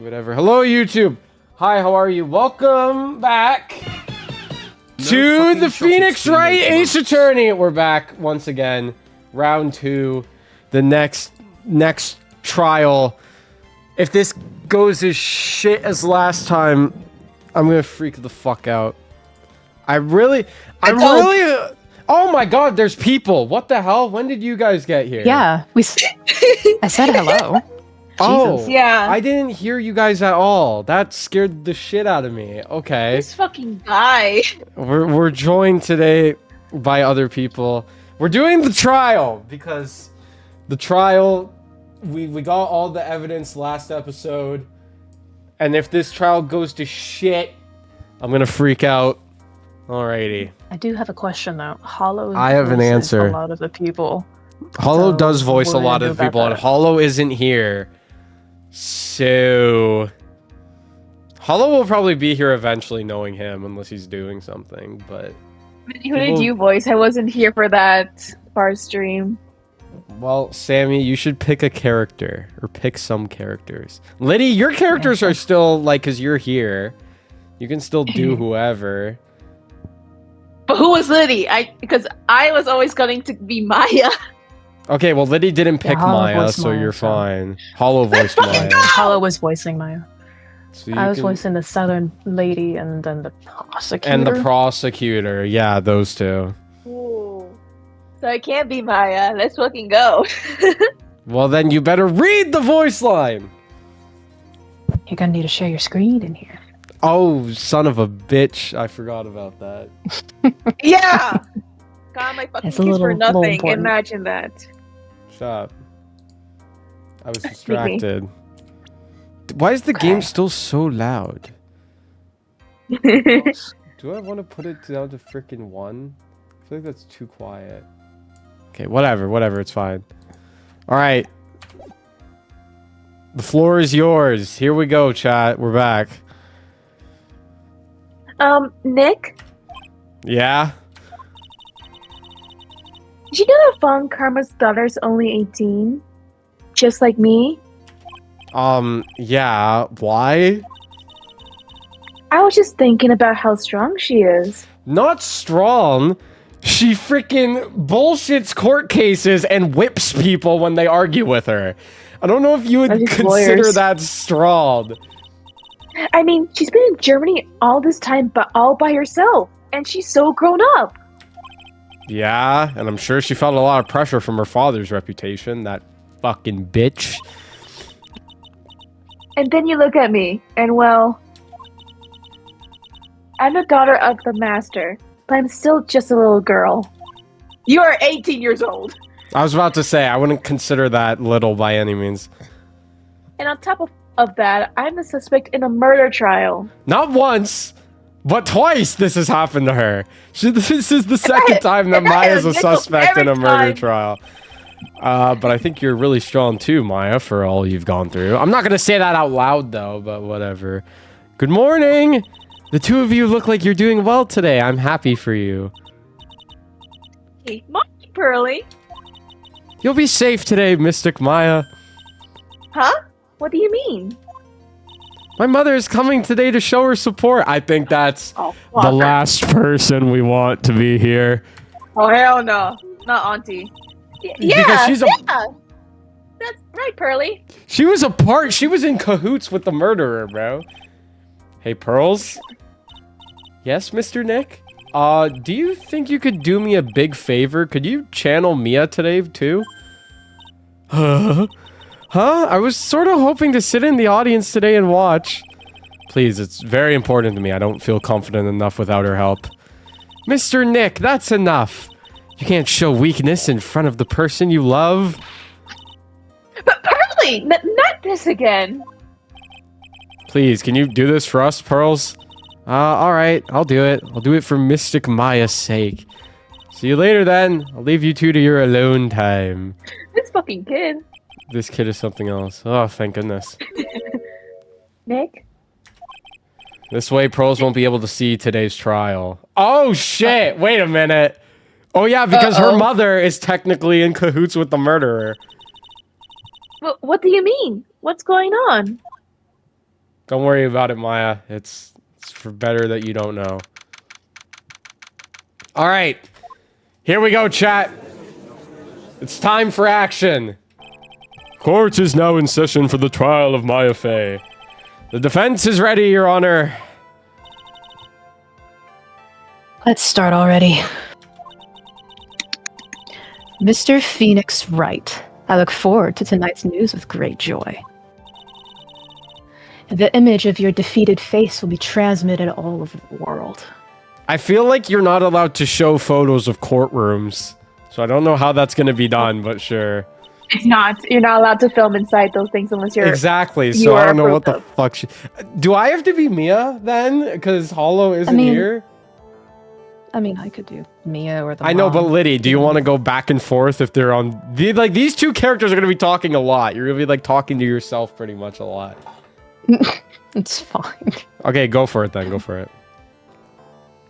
Whatever. Hello, YouTube. Hi, how are you? Welcome back to the Phoenix Wright Ace Attorney. We're back once again. Round 2. The next trial. If this goes as shit as last time, I'm gonna freak the fuck out. I'm really. Oh my god, there's people. What the hell? When did you guys get here? Yeah, I said hello. Oh, Jesus. Yeah. I didn't hear you guys at all. That scared the shit out of me. Okay. This fucking guy. We're joined today by other people. We're doing the trial because the trial we got all the evidence last episode. And if this trial goes to shit, I'm gonna freak out. Alrighty. I do have a question though. Hollow. I have an voices answer. A lot of the people. Hollow So, does voice a what do lot we of do the about people, and that? Hollow isn't here. So Hollow will probably be here eventually, knowing him, unless he's doing something, but Who did you voice? I wasn't here for that bar stream. well, Sammy, you should pick a character or pick some characters. Liddy, your characters are still like, cause you're here. You can still do whoever. But who was Liddy? Because I was always going to be Maya. Okay, well, Liddy didn't pick Hollow Maya, voiced so Maya, you're so- fine. Hollow voiced Maya. Hollow was voicing Maya. So you I was can- voicing the Southern lady and then the prosecutor. and the prosecutor. Yeah, those two. Ooh. So I can't be Maya. Let's fucking go. Well, then you better read the voice line. You're gonna need to share your screen in here. Oh, son of a bitch. I forgot about that. Yeah. Got my fucking It's a kiss little- for little nothing. important. Imagine that. Shut up. I was distracted. Why is the game still so loud? Do I want to put it down to freaking 1? I feel like that's too quiet. Okay, whatever, it's fine. Alright. The floor is yours. Here we go, chat. We're back. Nick, Yeah? did you know that Von Karma's daughter's only 18? Just like me? Yeah. Why? I was just thinking about how strong she is. Not strong. She freaking bullshits court cases and whips people when they argue with her. I don't know if you would Those consider lawyers. that strong. I mean, she's been in Germany all this time, but all by herself. And she's so grown up. Yeah, and I'm sure she felt a lot of pressure from her father's reputation, that fucking bitch. And then you look at me, and well, I'm the daughter of the master, but I'm still just a little girl. You are 18 years old. I was about to say, I wouldn't consider that little by any means. And on top of that, I'm the suspect in a murder trial. Not once, but twice this has happened to her. This is the second time that Maya's a suspect in a murder trial. But I think you're really strong too, Maya, for all you've gone through. I'm not going to say that out loud, though, but whatever. Good morning! The two of you look like you're doing well today. I'm happy for you. Hey, Monkey Pearly. You'll be safe today, Mystic Maya. Huh? What do you mean? My mother is coming today to show her support. I think that's Oh, the fuck. last person we want to be here. Oh, hell no. Not Auntie. Because Yeah, she's a- yeah. That's right, Pearly. She was in cahoots with the murderer, bro. Hey, Pearls? Yes, Mr. Nick? Do you think you could do me a big favor? Could you channel Mia today, too? Huh? I was sort of hoping to sit in the audience today and watch. Please, it's very important to me. I don't feel confident enough without her help. Mr. Nick, that's enough. You can't show weakness in front of the person you love. But Pearly, not this again. Please, can you do this for us, Pearls? Alright, I'll do it. I'll do it for Mystic Maya's sake. See you later, then. I'll leave you two to your alone time. This fucking kid. This kid is something else. Oh, thank goodness. Nick? This way, Pearls won't be able to see today's trial. Oh, shit! Wait a minute. Oh, yeah, because her mother is technically in cahoots with the murderer. What do you mean? What's going on? Don't worry about it, Maya. It's for better that you don't know. All right. Here we go, chat. It's time for action. Court is now in session for the trial of Maya Fey. The defense is ready, Your Honor. Let's start already. Mr. Phoenix Wright, I look forward to tonight's news with great joy. The image of your defeated face will be transmitted all over the world. I feel like you're not allowed to show photos of courtrooms. So I don't know how that's going to be done, but sure. It's not. You're not allowed to film inside those things unless you're... Exactly, so you I are don't know what the approved fuck do I have to be Mia, then? Because Hollow isn't here? I mean, I could do Mia or the I know, but mom. Liddy, do you want to go back and forth if they're on... these two characters are going to be talking a lot. You're going to be, like, talking to yourself pretty much a lot. It's fine. Okay, go for it then. Go for it.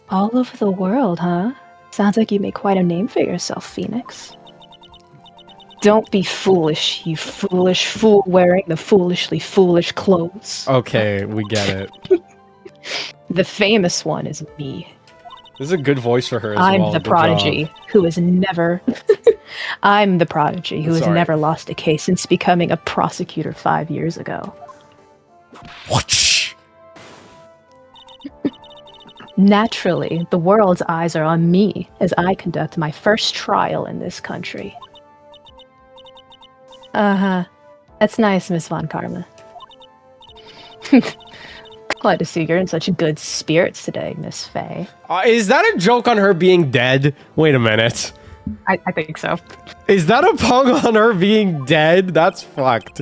All over the world, huh? Sounds like you made quite a name for yourself, Phoenix. Don't be foolish, you foolish fool wearing the foolishly foolish clothes. Okay, we get it. The famous one is me. This is a good voice for her as I'm well. the Good prodigy job. who has never... I'm the prodigy who has Sorry. never lost a case since becoming a prosecutor 5 years ago. Whoosh. Naturally, the world's eyes are on me as I conduct my first trial in this country. Uh-huh. That's nice, Miss Von Karma. Glad to see you're in such good spirits today, Miss Fey. Is that a joke on her being dead? Wait a minute. I think so. Is that a pun on her being dead? That's fucked.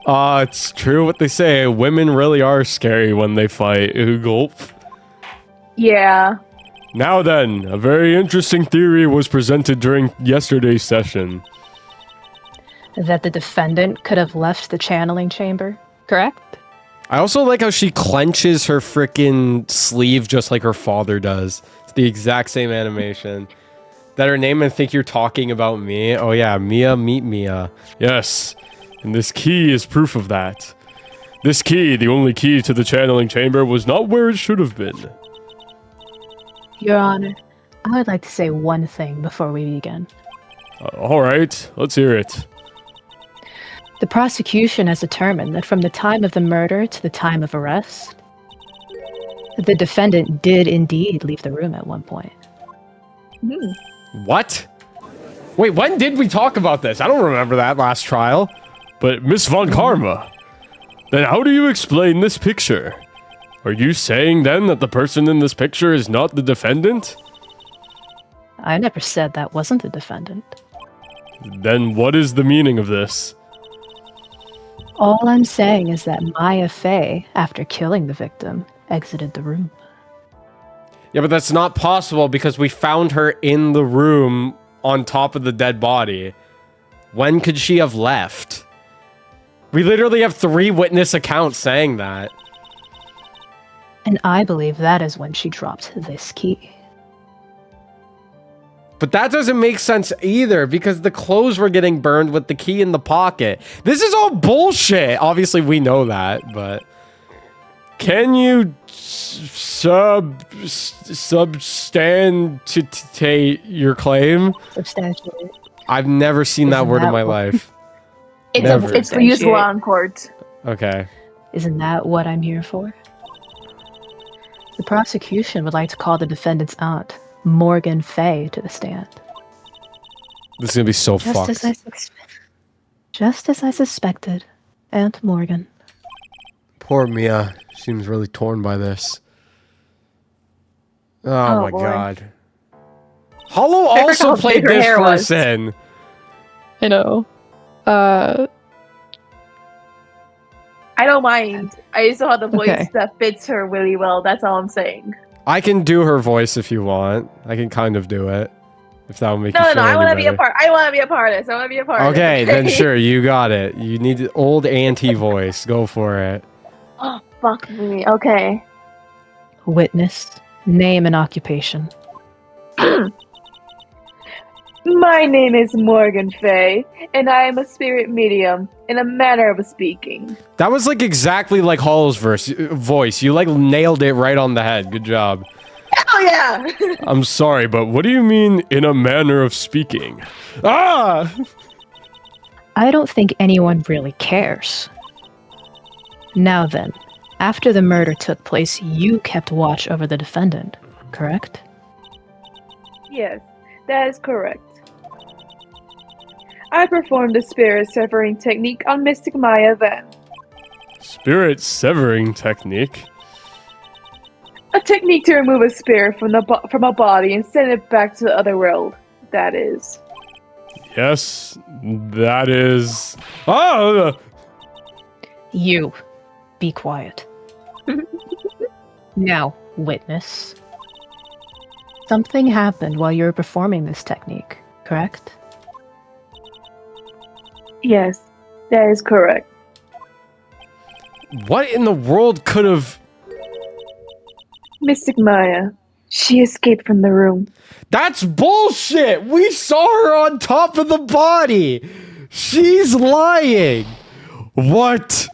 It's true what they say. Women really are scary when they fight. Gulp. Yeah. Now then, a very interesting theory was presented during yesterday's session. That the defendant could have left the channeling chamber, correct? I also like how she clenches her freaking sleeve just like her father does. It's the exact same animation. That her name and think you're talking about me. Oh yeah, Mia, meet Mia. Yes, and this key is proof of that. This key, the only key to the channeling chamber, was not where it should have been. Your Honor, I would like to say one thing before we begin. Alright, let's hear it. The prosecution has determined that from the time of the murder to the time of arrest, the defendant did indeed leave the room at one point. What? Wait, when did we talk about this? I don't remember that last trial. But Miss Von Karma, then how do you explain this picture? Are you saying then that the person in this picture is not the defendant? I never said that wasn't the defendant. Then what is the meaning of this? All I'm saying is that Maya Fey, after killing the victim, exited the room. Yeah, but that's not possible because we found her in the room on top of the dead body. When could she have left? We literally have 3 witness accounts saying that. And I believe that is when she dropped this key. But that doesn't make sense either because the clothes were getting burned with the key in the pocket. This is all bullshit. Obviously, we know that, but... Can you substantiate your claim? Substantially. I've never seen that Isn't word in that my what- life. It's Never. it's useful on court. Okay. Isn't that what I'm here for? The prosecution would like to call the defendant's aunt, Morgan Fey, to the stand. This is gonna be so Just fucked. as I suspected, Aunt Morgan. Poor Mia. Seems really torn by this. Oh my boy. god. Hollow I forgot also how played big her this hair was. person. I know. I don't mind. I just don't have the voice Okay. that fits her really well. That's all I'm saying. I can do her voice if you want. I can kind of do it. If that would make you No, feel I any want to be a better. part. I want to be a part of this. I want to be a part of Okay, this. then sure, you got it. You need the old auntie voice. Go for it. Oh, fuck me. Okay. Witness, name and occupation. My name is Morgan Fay, and I am a spirit medium in a manner of speaking. That was like exactly like Hollow's voice. You like nailed it right on the head. Good job. Oh yeah! I'm sorry, but what do you mean in a manner of speaking? Ah! I don't think anyone really cares. Now then, after the murder took place, you kept watch over the defendant, correct? Yes, that is correct. I performed the spirit severing technique on Mystic Maya then. Spirit severing technique? A technique to remove a spirit from a body and send it back to the other world, that is. Yes, that is... Oh! You. Be quiet. Now, witness. Something happened while you were performing this technique, correct? Yes, that is correct. What in the world could have... Mystic Maya, she escaped from the room. That's bullshit! We saw her on top of the body! She's lying! What?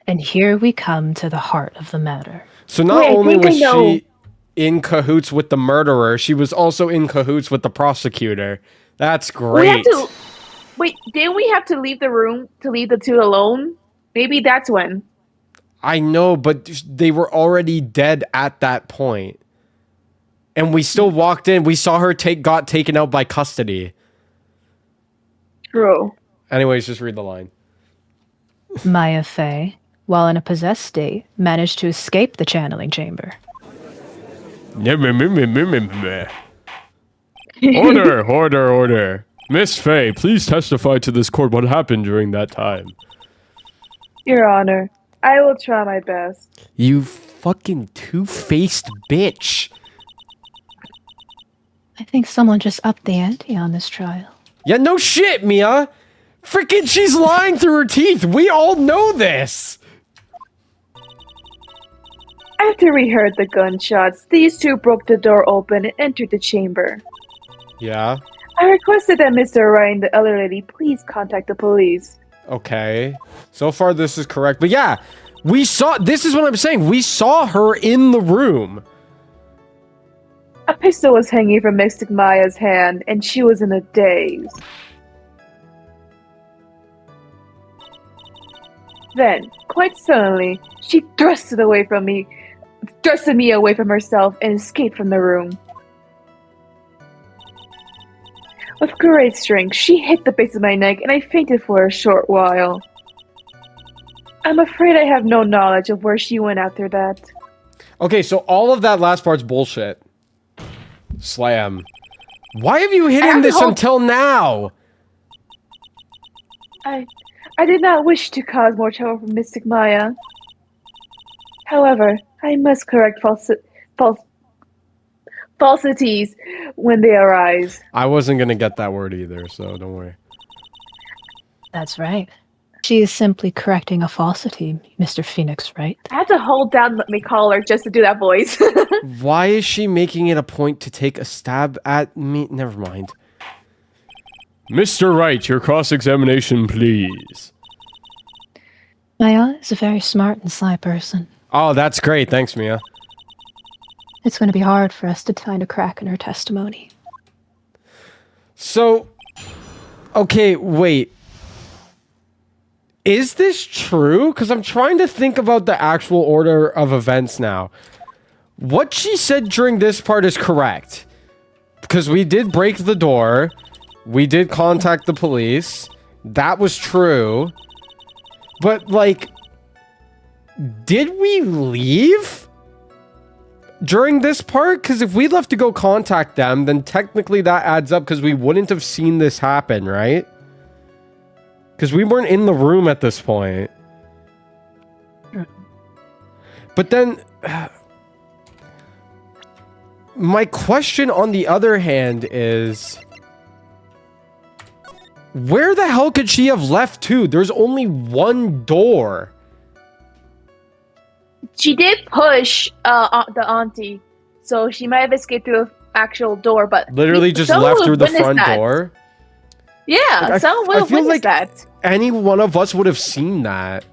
And here we come to the heart of the matter. So not Wait, I only think I was know. she in cahoots with the murderer, she was also in cahoots with the prosecutor. That's great. Wait, didn't we have to leave the room to leave the two alone? Maybe that's when. I know, but they were already dead at that point. And we still walked in. We saw her got taken out by custody. True. Anyways, just read the line. Maya Fey, while in a possessed state, managed to escape the channeling chamber. Order. Miss Fey, please testify to this court what happened during that time. Your Honor, I will try my best. You fucking two-faced bitch. I think someone just upped the ante on this trial. Yeah, no shit, Mia. Freaking, she's lying through her teeth. We all know this. After we heard the gunshots, these two broke the door open and entered the chamber. Yeah. I requested that Mr. Wright and the other lady please contact the police. Okay. So far, this is correct. But yeah, we saw... This is what I'm saying. We saw her in the room. A pistol was hanging from Mystic Maya's hand, and she was in a daze. Then, quite suddenly, she thrusted me away from herself and escaped from the room. With great strength, she hit the base of my neck and I fainted for a short while. I'm afraid I have no knowledge of where she went after that. Okay, so all of that last part's bullshit. Slam. Why have you hidden this until now? I did not wish to cause more trouble for Mystic Maya. However, I must correct falsities when they arise. I wasn't gonna get that word either, so don't worry. That's right. She is simply correcting a falsity, Mr. Phoenix, right? I had to hold down Let Me Call Her just to do that voice. Why is she making it a point to take a stab at me? Never mind. Mr. Wright, your cross-examination, please. Maya is a very smart and sly person. Oh, that's great. Thanks, Mia. It's going to be hard for us to find a crack in her testimony. So, okay, wait. Is this true? Because I'm trying to think about the actual order of events now. What she said during this part is correct. Because we did break the door. We did contact the police. That was true. But, like, did we leave during this part? Because if we left to go contact them, then technically that adds up because we wouldn't have seen this happen, right? Because we weren't in the room at this point. But then... my question on the other hand is... where the hell could she have left to? There's only one door. She did push the auntie so she might have escaped through the actual door, but Literally just someone left would through the witness front that. door. Yeah, Like, someone would I have feel witnessed like that. any one of us would have seen that.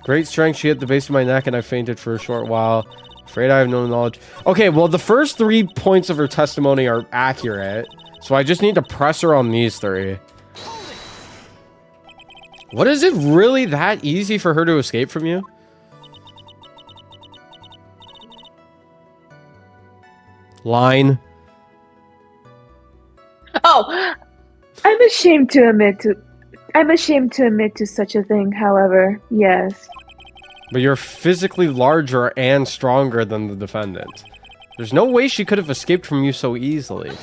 Great strength, she hit the base of my neck and I fainted for a short while. Afraid I have no knowledge. Okay, well, the first 3 points of her testimony are accurate. So I just need to press her on these 3. What, is it really that easy for her to escape from you? Line. Oh, I'm ashamed to admit to such a thing, however, yes. But you're physically larger and stronger than the defendant. There's no way she could have escaped from you so easily.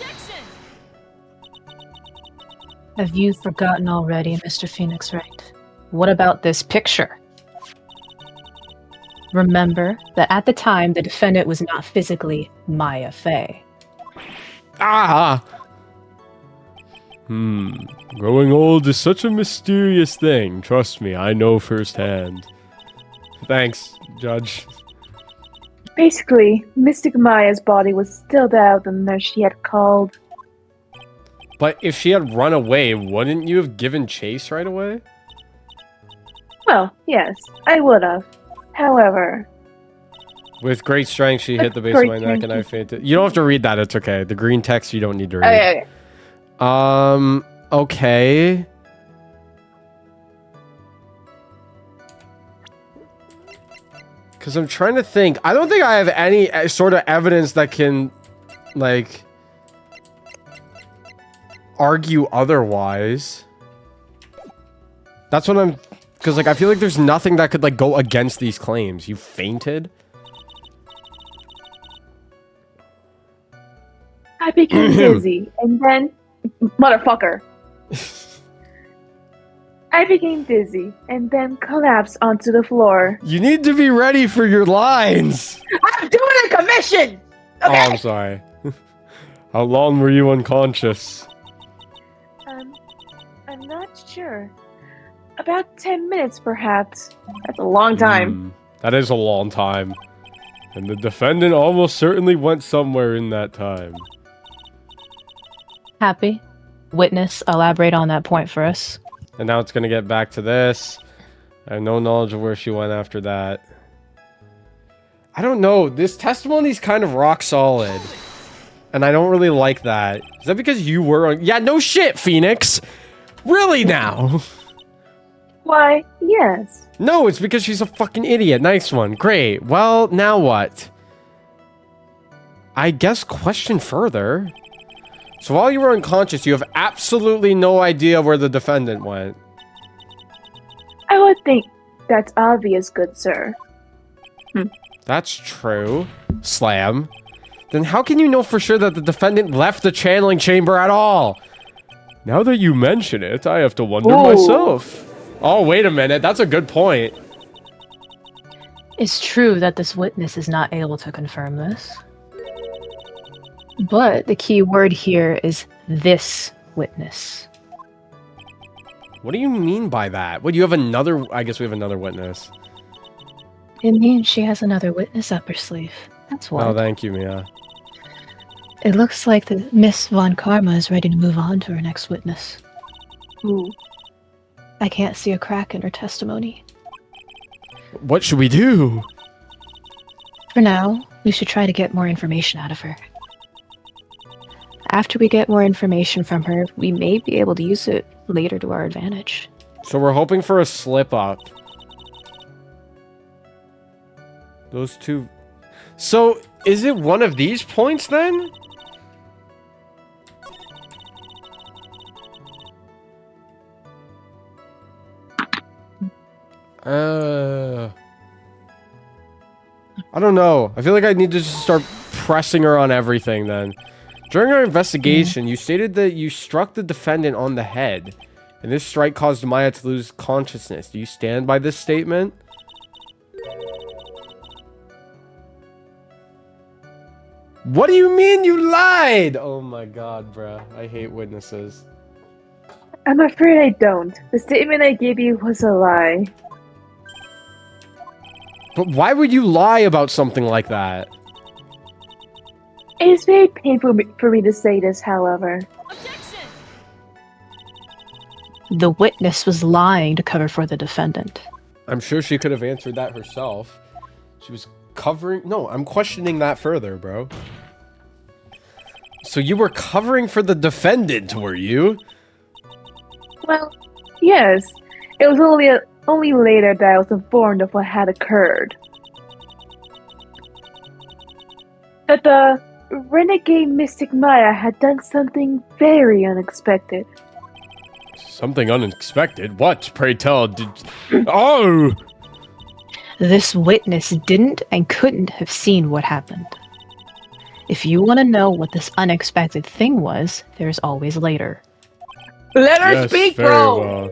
Have you forgotten already, Mr. Phoenix Wright? What about this picture? Remember that at the time, the defendant was not physically Maya Fey. Ah! Growing old is such a mysterious thing. Trust me, I know firsthand. Thanks, Judge. Basically, Mystic Maya's body was still there the nurse she had called. But if she had run away, wouldn't you have given chase right away? Well, yes, I would have. However... With great strength, she hit the base of my neck and I fainted. You don't have to read that, it's okay. The green text you don't need to read. Okay. Okay. Because I'm trying to think. I don't think I have any sort of evidence that can, like, argue otherwise. That's what I'm... Because, like, I feel like there's nothing that could, like, go against these claims. You fainted? I became dizzy, and then... Motherfucker. I became dizzy, and then collapsed onto the floor. You need to be ready for your lines! I'm doing a commission! Oh, Okay? I'm sorry. How long were you unconscious? I'm not sure. About 10 minutes, perhaps. That's a long time. That is a long time. And the defendant almost certainly went somewhere in that time. Happy? Witness, elaborate on that point for us. And now it's going to get back to this. I have no knowledge of where she went after that. I don't know. This testimony's kind of rock solid. And I don't really like that. Is that because you were on... Yeah, no shit, Phoenix! Really now? Why, yes. No, it's because she's a fucking idiot. Nice one. Great. Well, now what? I guess question further. So while you were unconscious, you have absolutely no idea where the defendant went. I would think that's obvious, good sir. That's true. Slam. Then how can you know for sure that the defendant left the channeling chamber at all? Now that you mention it, I have to wonder myself. Oh, wait a minute. That's a good point. It's true that this witness is not able to confirm this. But the key word here is this witness. What do you mean by that? What, you have another... I guess we have another witness. It means she has another witness up her sleeve. That's what. Oh, thank you, Mia. It looks like the Miss Von Karma is ready to move on to her next witness. Ooh. I can't see a crack in her testimony. What should we do? For now, we should try to get more information out of her. After we get more information from her, we may be able to use it later to our advantage. So we're hoping for a slip-up. Those two... So, is it one of these points, then? I don't know. I feel like I need to just start pressing her on everything, then. During our investigation, you stated that you struck the defendant on the head, and this strike caused Maya to lose consciousness. Do you stand by this statement? What do you mean you lied? Oh my god, bruh. I hate witnesses. I'm afraid I don't. The statement I gave you was a lie. But why would you lie about something like that? It is very painful for me to say this, however. The witness was lying to cover for the defendant. I'm sure she could have answered that herself. She was covering... No, I'm questioning that further, bro. So you were covering for the defendant, were you? Well, yes. It was only later that I was informed of what had occurred. That the renegade Mystic Maya had done something very unexpected. Something unexpected? What, pray tell, did... Oh! This witness didn't and couldn't have seen what happened. If you want to know what this unexpected thing was, there's always later. Let her speak, very bro! well.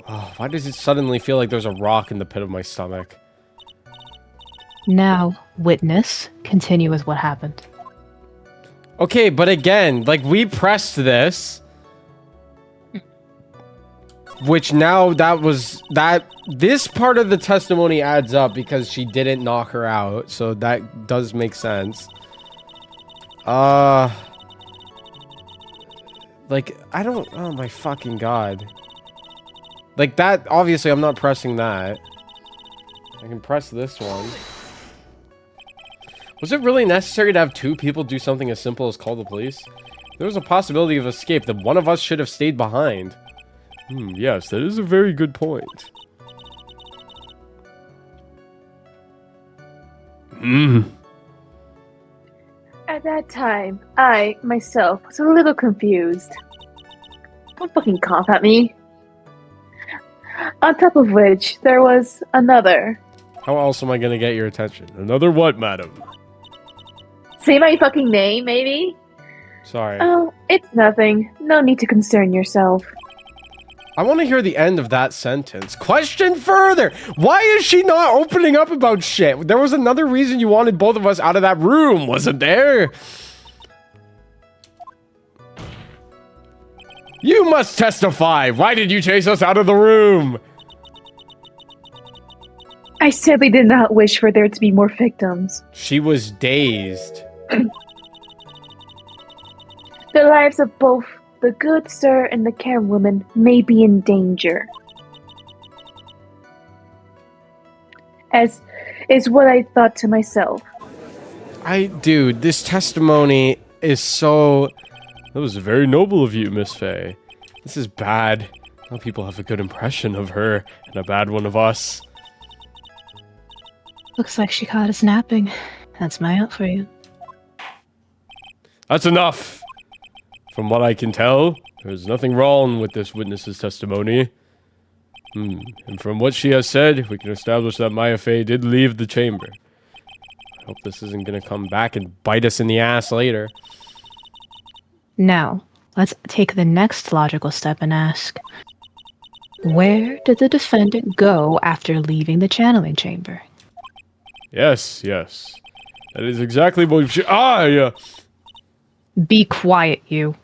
Oh, why does it suddenly feel like there's a rock in the pit of my stomach? Now, witness, continue with what happened. Okay, but again, like, we pressed this... Which now this part of the testimony adds up because she didn't knock her out. So that does make sense. Like, I don't, oh my fucking god. Like that, obviously I'm not pressing that. I can press this one. Was it really necessary to have two people do something as simple as call the police? There was a possibility of escape that one of us should have stayed behind. Yes, that is a very good point. At that time, I, myself, was a little confused. Don't fucking cough at me. On top of which, there was another. How else am I gonna get your attention? Another what, madam? Say my fucking name, maybe? Sorry. Oh, it's nothing. No need to concern yourself. I want to hear the end of that sentence. Question further! Why is she not opening up about shit? There was another reason you wanted both of us out of that room, wasn't there? You must testify! Why did you chase us out of the room? I sadly did not wish for there to be more victims. She was dazed. The lives of both the good sir and the Karen woman may be in danger. As is what I thought to myself. Dude, this testimony is so... That was very noble of you, Miss Faye. This is bad. Now people have a good impression of her and a bad one of us. Looks like she caught us napping. That's my out for you. That's enough! From what I can tell, there's nothing wrong with this witness's testimony. And from what she has said, we can establish that Maya Fey did leave the chamber. I hope this isn't gonna come back and bite us in the ass later. Now, let's take the next logical step and ask, where did the defendant go after leaving the channeling chamber? Yes. That is exactly what she... yeah! Be quiet, you.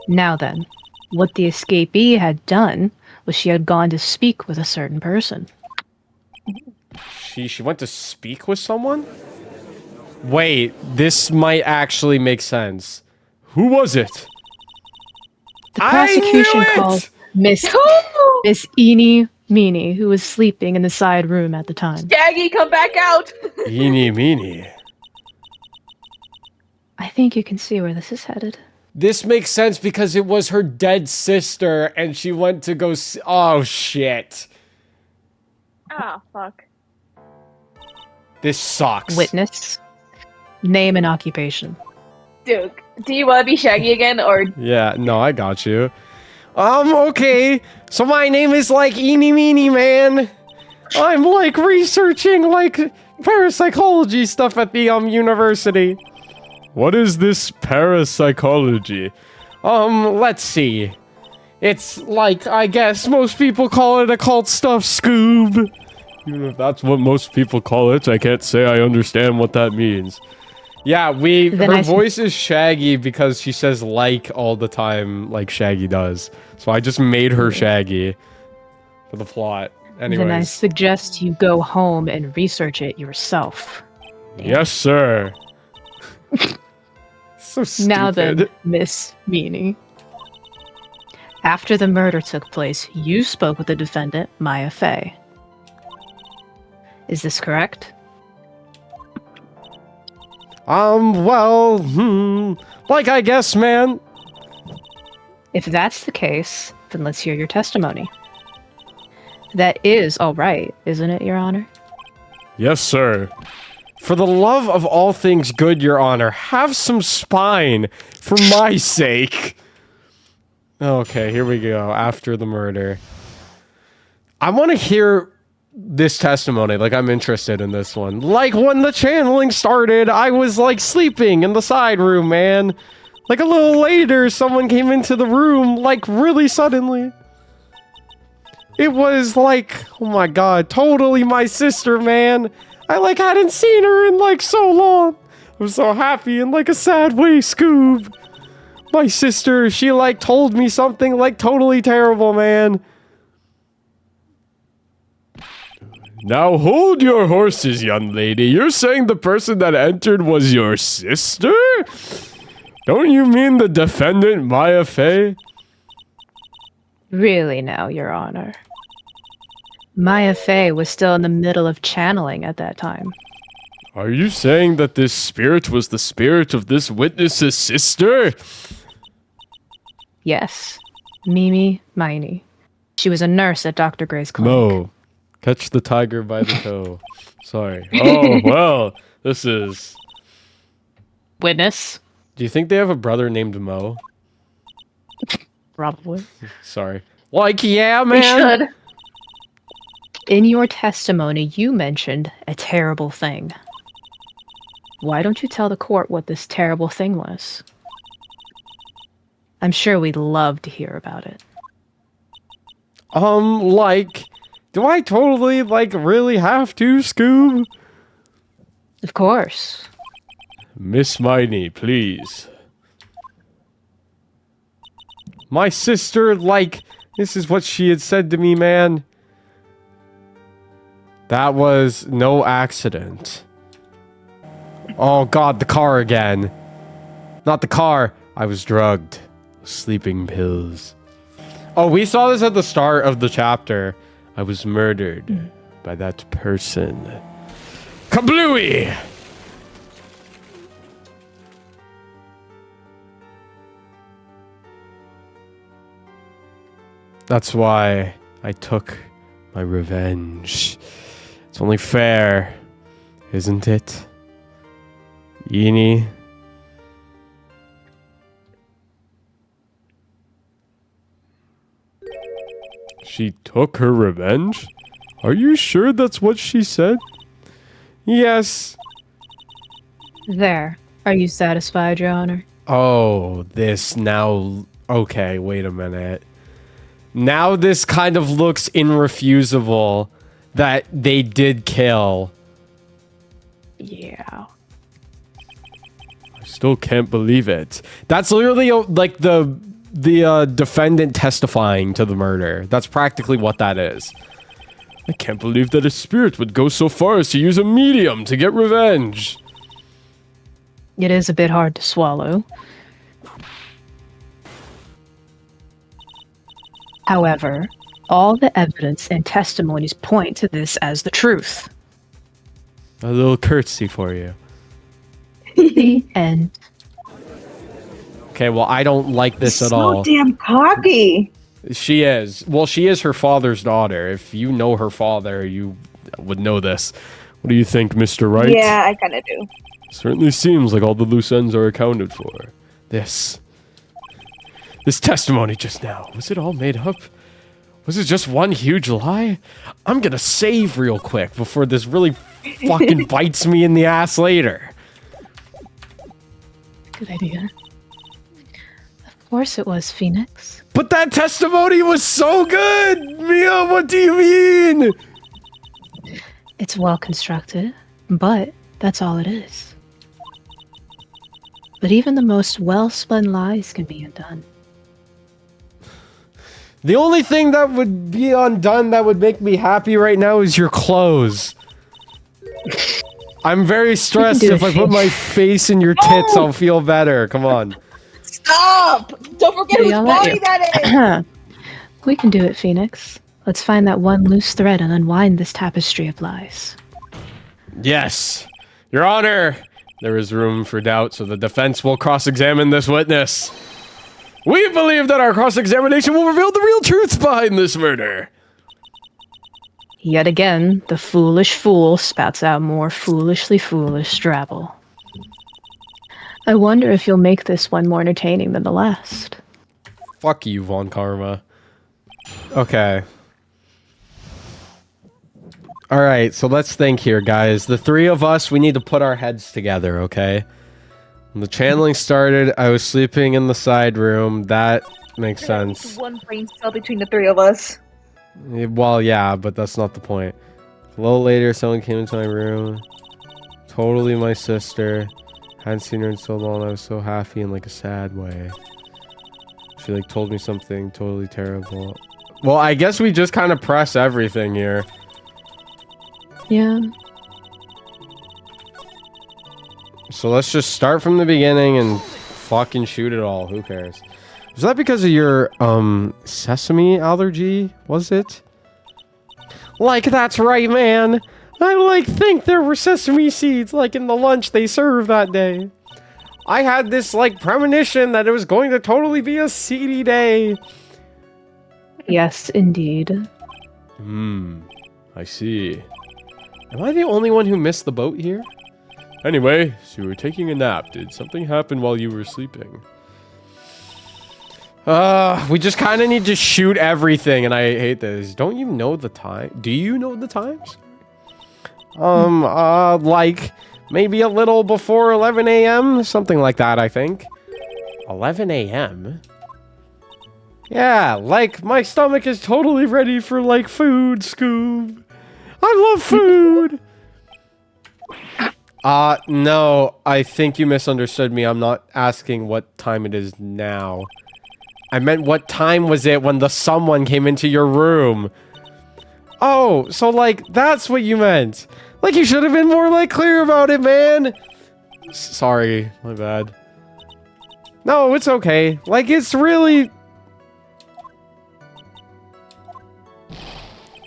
Now then, what the escapee had done was she had gone to speak with a certain person. She went to speak with someone? Wait, this might actually make sense. Who was it? The prosecution I knew it! called Miss Eenie Meenie, who was sleeping in the side room at the time. Shaggy, come back out! Eenie meenie. I think you can see where this is headed. This makes sense because it was her dead sister and she went to go oh shit. Ah, fuck. This sucks. Witness, name and occupation. Duke, do you want to be Shaggy again, or... Yeah, no, I got you. Okay. So my name is like Eenie Meenie, man. I'm like researching like parapsychology stuff at the university. What is this parapsychology? Let's see. It's like, I guess most people call it occult stuff, Scoob. Even if that's what most people call it, I can't say I understand what that means. Yeah, her voice is Shaggy because she says like all the time, like Shaggy does. So I just made her Shaggy for the plot. Anyways. Then I suggest you go home and research it yourself. Yes, sir. So stupid. Now then, Miss Meanie. After the murder took place, you spoke with the defendant, Maya Fey. Is this correct? Well, like I guess, man. If that's the case, then let's hear your testimony. That is all right, isn't it, Your Honor? Yes, sir. For the love of all things good, Your Honor, have some spine for my sake. Okay, here we go. After the murder. I want to hear this testimony. Like, I'm interested in this one. Like, when the channeling started, I was, like, sleeping in the side room, man. Like, a little later, someone came into the room, like, really suddenly. It was, like, oh my god, totally my sister, man. I, like, hadn't seen her in, like, so long. I was so happy in, like, a sad way, Scoob. My sister, she, like, told me something, like, totally terrible, man. Now hold your horses, young lady. You're saying the person that entered was your sister? Don't you mean the defendant, Maya Fey? Really now, Your Honor. Maya Fey was still in the middle of channeling at that time. Are you saying that this spirit was the spirit of this witness's sister? Yes. Mimi Miney. She was a nurse at Dr. Gray's clinic. Mo. Catch the tiger by the toe. Sorry. Oh, well, this is... Witness? Do you think they have a brother named Mo? Probably. Sorry. Like, yeah, We man. should. In your testimony, you mentioned a terrible thing. Why don't you tell the court what this terrible thing was? I'm sure we'd love to hear about it. Like, do I totally, like, really have to, Scoob? Of course. Miss Miney, please. My sister, like, this is what she had said to me, man. That was no accident. Oh god, the car again. Not the car. I was drugged. Sleeping pills. Oh, we saw this at the start of the chapter. I was murdered by that person. Kablooey! That's why I took my revenge. It's only fair, isn't it? Yini? She took her revenge? Are you sure that's what she said? Yes. There. Are you satisfied, Your Honor? Oh, this now... Okay, wait a minute. Now this kind of looks irrefusable that they did kill. Yeah. I still can't believe it. That's literally like the defendant testifying to the murder. That's practically what that is. I can't believe that a spirit would go so far as to use a medium to get revenge. It is a bit hard to swallow. However, all the evidence and testimonies point to this as the truth. A little curtsy for you. The end. Okay, well, I don't like this at so all. damn cocky. She is. Well, she is her father's daughter. If you know her father, you would know this. What do you think, Mr. Wright? Yeah, I kind of do. Certainly seems like all the loose ends are accounted for. This testimony just now, was it all made up? Was it just one huge lie? I'm gonna save real quick before this really fucking bites me in the ass later. Good idea. Of course it was, Phoenix. But that testimony was so good! Mia, what do you mean? It's well constructed, but that's all it is. But even the most well-spun lies can be undone. The only thing that would be undone that would make me happy right now is your clothes. I'm very stressed. do If it, I put Finch. my face in your tits, I'll feel better. Come on. Stop! Don't forget Hey, whose I'll let body you. that is! We can do it, Phoenix. Let's find that one loose thread and unwind this tapestry of lies. Yes, Your Honor. There is room for doubt, so the defense will cross-examine this witness. We believe that our cross-examination will reveal the real truth behind this murder. Yet again, the foolish fool spouts out more foolishly foolish drabble. I wonder if you'll make this one more entertaining than the last. Fuck you, Von Karma. Okay. Alright, so let's think here, guys. The three of us, we need to put our heads together, okay? When the channeling started, I was sleeping in the side room. That makes sense. One brain cell between the three of us. Well, yeah, but that's not the point. A little later, someone came into my room. Totally my sister. Hadn't seen her in so long. I was so happy in like a sad way. She like told me something totally terrible. Well, I guess we just kind of press everything here. Yeah. So let's just start from the beginning and fucking shoot it all. Who cares? Was that because of your, sesame allergy? Was it? Like, that's right, man. I, like, think there were sesame seeds, like, in the lunch they served that day. I had this, like, premonition that it was going to totally be a seedy day. Yes, indeed. I see. Am I the only one who missed the boat here? Anyway, so you were taking a nap. Did something happen while you were sleeping? We just kind of need to shoot everything, and I hate this. Don't you know the time? Do you know the times? Like, maybe a little before 11 a.m.? Something like that, I think. 11 a.m.? Yeah, like, my stomach is totally ready for, like, food, Scoob. I love food! No, I think you misunderstood me. I'm not asking what time it is now. I meant what time was it when the someone came into your room? Oh, so like, that's what you meant. Like, you should have been more, like, clear about it, man. Sorry, my bad. No, it's okay. Like, it's really...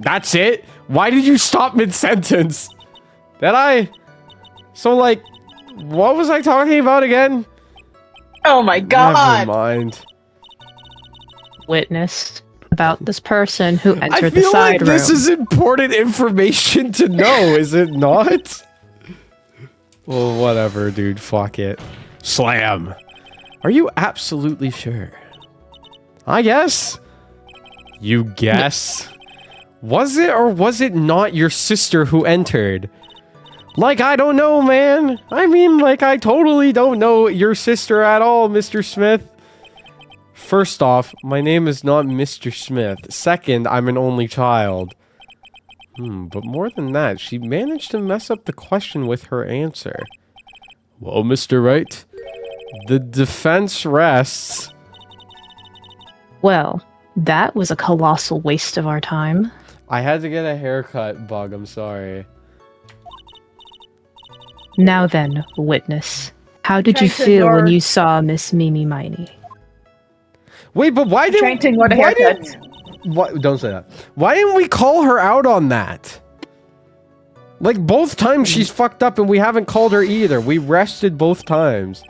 That's it? Why did you stop mid-sentence? Did I? So, like, what was I talking about again? Oh my god! Never mind. Witness about this person who I entered the feel side like room. this is important information to know, is it not? Well, whatever, dude. Fuck it. Slam. Are you absolutely sure? I guess. You guess? Was it or was it not your sister who entered? Like, I don't know, man. I mean, like, I totally don't know your sister at all, Mr. Smith. First off, my name is not Mr. Smith. Second, I'm an only child. But more than that, she managed to mess up the question with her answer. Well, Mr. Wright, the defense rests. Well, that was a colossal waste of our time. I had to get a haircut, Bug. I'm sorry. Now then, witness. How did you Trying to feel when ignore- you saw Miss Mimi Miney? Wait, but why didn't... Trying to ignore the why haircut. What? Don't say that. Why didn't we call her out on that? Like, both times she's fucked up and we haven't called her either. We rested both times.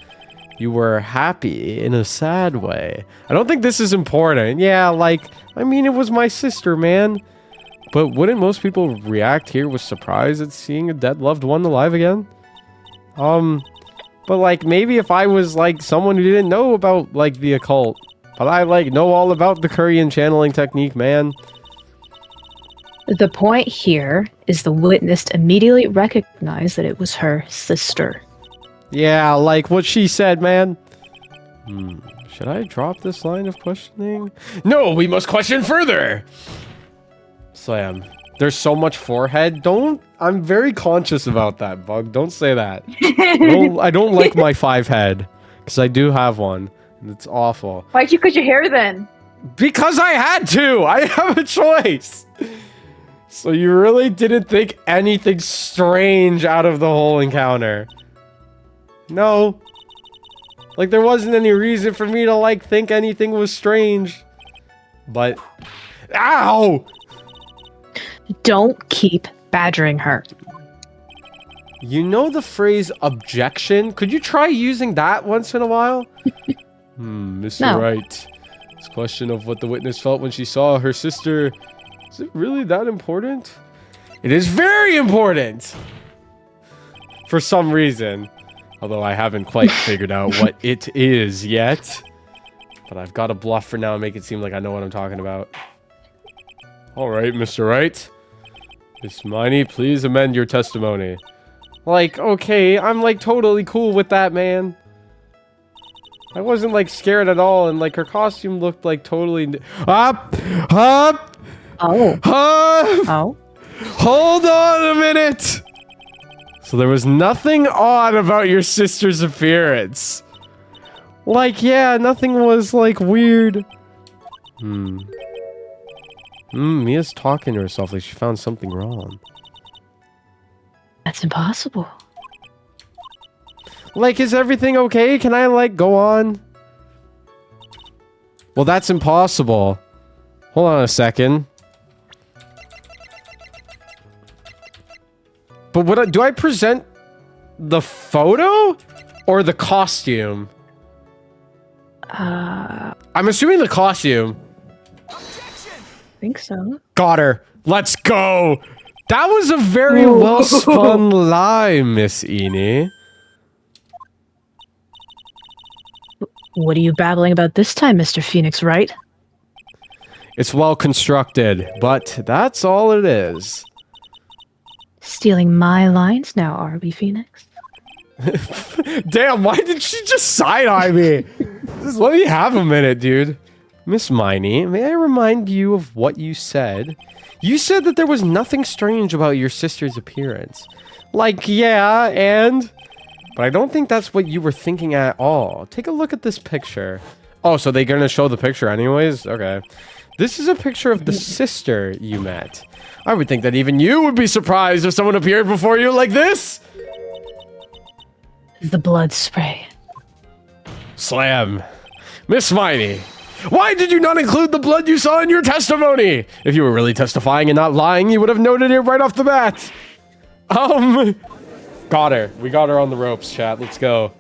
You were happy in a sad way. I don't think this is important. Yeah, like, I mean, it was my sister, man. But wouldn't most people react here with surprise at seeing a dead loved one alive again? But like, maybe if I was like someone who didn't know about like the occult, but I like know all about the Korean channeling technique, man. The point here is the witness immediately recognized that it was her sister. Yeah, like what she said, man. Should I drop this line of questioning? No, we must question further. Slam. There's so much forehead. Don't. I'm very conscious about that, Bug. Don't say that. I don't like my 5 head. Because I do have one. And it's awful. Why'd you cut your hair then? Because I had to! I have a choice! So you really didn't think anything strange out of the whole encounter? No. Like, there wasn't any reason for me to, like, think anything was strange. But... Ow! Don't keep badgering her. You know the phrase objection? Could you try using that once in a while? Mr. No. Wright. This question of what the witness felt when she saw her sister... Is it really that important? It is very important! For some reason. Although I haven't quite figured out what it is yet. But I've got to bluff for now and make it seem like I know what I'm talking about. Alright, Mr. Wright. Miss Miney, please amend your testimony. Like, okay, I'm like totally cool with that, man. I wasn't like scared at all, and like her costume looked like totally... Up! Up! Oh. Up! Oh. Hold on a minute! So there was nothing odd about your sister's appearance. Like, yeah, nothing was, like, weird. Mia's talking to herself like she found something wrong. That's impossible. Like, is everything okay? Can I, like, go on? Well, that's impossible. Hold on a second. But do I present the photo or the costume? I'm assuming the costume. I think so. Got her. Let's go. That was a very well spun lie, Miss Eni. What are you babbling about this time, Mr. Phoenix Wright? It's well constructed, but that's all it is. Stealing my lines now, are we, Phoenix? Damn, why did she just side-eye me? Just let me have a minute, dude. Miss Miney, may I remind you of what you said? You said that there was nothing strange about your sister's appearance. Like, yeah, and... But I don't think that's what you were thinking at all. Take a look at this picture. Oh, so they're gonna show the picture anyways? Okay. This is a picture of the sister you met. I would think that even you would be surprised if someone appeared before you like this! The blood spray. Slam. Miss Miney, why did you not include the blood you saw in your testimony? If you were really testifying and not lying, you would have noted it right off the bat. Got her. We got her on the ropes, chat. Let's go.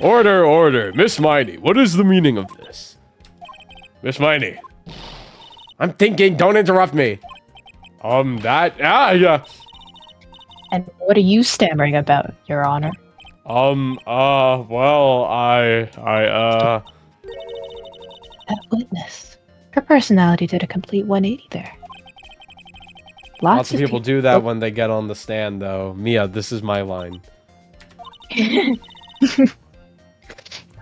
Order, order. Miss Miney, what is the meaning of this? Miss Miney. I'm thinking, don't interrupt me. Yeah. And what are you stammering about, Your Honor? Well, That witness. Her personality did a complete 180 there. Lots of people do that when they get on the stand, though. Mia, this is my line.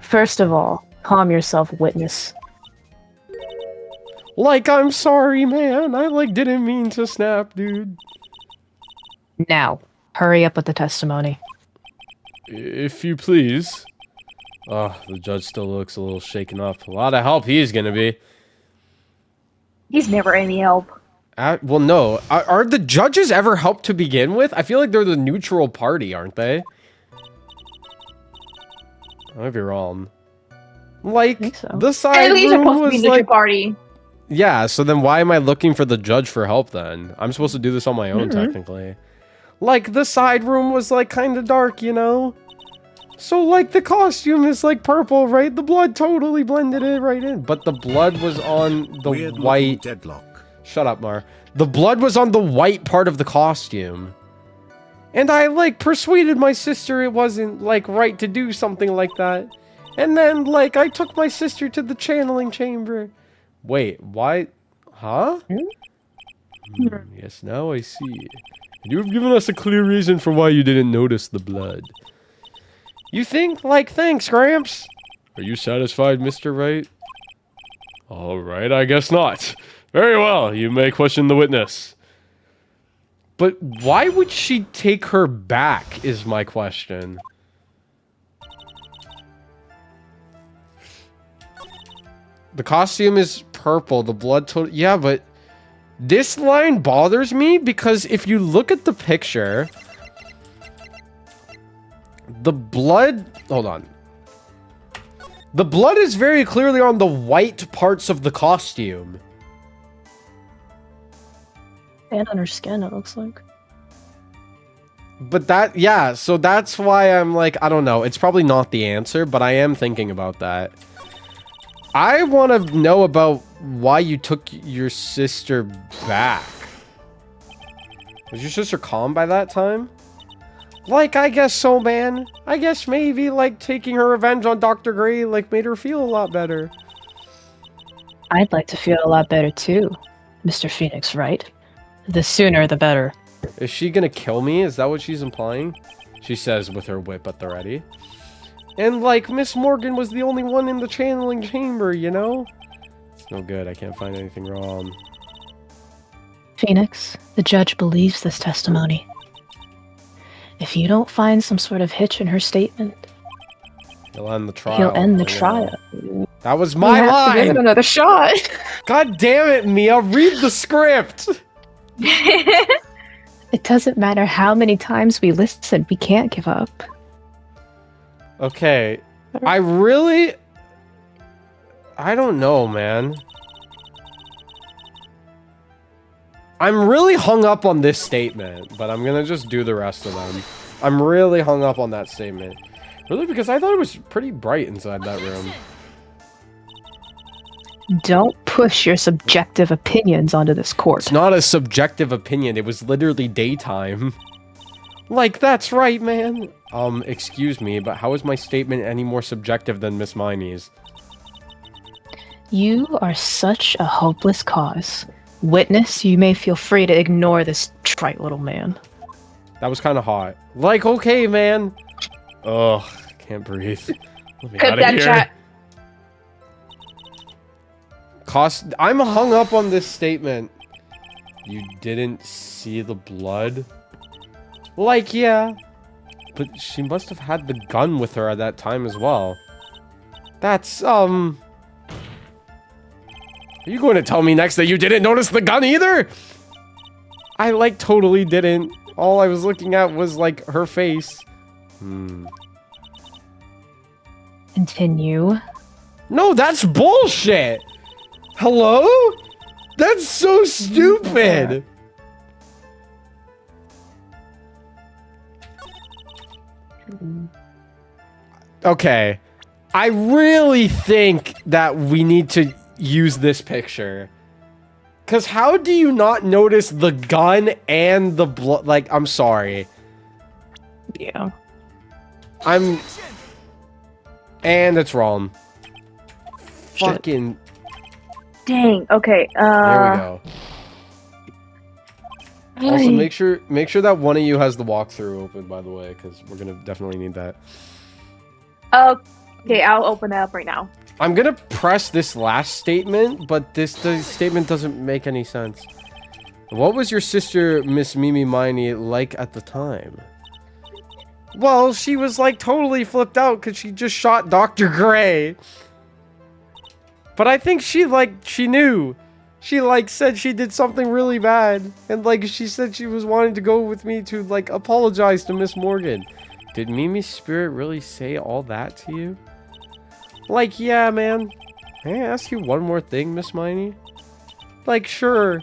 First of all, calm yourself, witness. Like, I'm sorry, man. I, like, didn't mean to snap, dude. Now, hurry up with the testimony. If you please. Oh, the judge still looks a little shaken up. A lot of help he's gonna be. He's never any help. Well, no. Are the judges ever helped to begin with? I feel like they're the neutral party, aren't they? I might be wrong. Like, think so. the side At least room supposed to was be the like... party. Yeah, so then why am I looking for the judge for help then? I'm supposed to do this on my own, technically. Like, the side room was, like, kind of dark, you know? So, like, the costume is, like, purple, right? The blood totally blended it right in. But the blood was on the Weird white... deadlock. Shut up, Mar. The blood was on the white part of the costume. And I, like, persuaded my sister it wasn't, like, right to do something like that. And then, like, I took my sister to the channeling chamber. Wait, why? Huh? Yes, now I see. You have given us a clear reason for why you didn't notice the blood. You think? Like, thanks, Gramps. Are you satisfied, Mr. Wright? Alright, I guess not. Very well, you may question the witness. But why would she take her back, is my question. The costume is purple, the blood total... Yeah, but... This line bothers me because if you look at the picture, the blood... Hold on. The blood is very clearly on the white parts of the costume. And on her skin, it looks like. But that, yeah, so that's why I'm like, I don't know. It's probably not the answer, but I am thinking about that. I want to know about why you took your sister back. Was your sister calm by that time? Like, I guess so, man. I guess maybe, like, taking her revenge on Dr. Gray, like, made her feel a lot better. I'd like to feel a lot better too, Mr. Phoenix, right? The sooner the better. Is she gonna kill me? Is that what she's implying? She says with her whip at the ready. And, like, Miss Morgan was the only one in the channeling chamber, you know? It's no good. I can't find anything wrong. Phoenix, the judge believes this testimony. If you don't find some sort of hitch in her statement, He'll end the trial. he'll end the I know. trial. That was We my have to give it line! another shot. God damn it, Mia! Read the script! It doesn't matter how many times we listen, we can't give up. Okay. I don't know, man. I'm really hung up on this statement, but I'm gonna just do the rest of them. I'm really hung up on that statement. Really, because I thought it was pretty bright inside that room. Don't push your subjective opinions onto this court. It's not a subjective opinion, it was literally daytime. Like, that's right, man. Excuse me, but how is my statement any more subjective than Miss Miney's? You are such a hopeless cause. Witness, you may feel free to ignore this trite little man. That was kind of hot. Like, okay, man. Ugh, can't breathe. Let me Cut outta that here. chat. I'm hung up on this statement. You didn't see the blood? Like, yeah. But she must have had the gun with her at that time as well. That's, Are you going to tell me next that you didn't notice the gun either? I, like, totally didn't. All I was looking at was, like, her face. Continue. No, that's bullshit! Hello? That's so stupid! Okay. I really think that we need to use this picture. Because how do you not notice the gun and the blood? Like, I'm sorry. Yeah. And it's wrong. Shit. Fucking... Dang. Okay. There we go. Also, make sure that one of you has the walkthrough open, by the way, because we're gonna definitely need that. Okay, I'll open it up right now. I'm gonna press this last statement, but this statement doesn't make any sense. What was your sister, Miss Mimi Miney, like at the time? Well, she was like totally flipped out because she just shot Dr. Gray. But I think she knew. She said she did something really bad. And she said she was wanting to go with me to apologize to Miss Morgan. Did Mimi's spirit really say all that to you? Yeah, man. May I ask you one more thing, Miss Miney? Sure.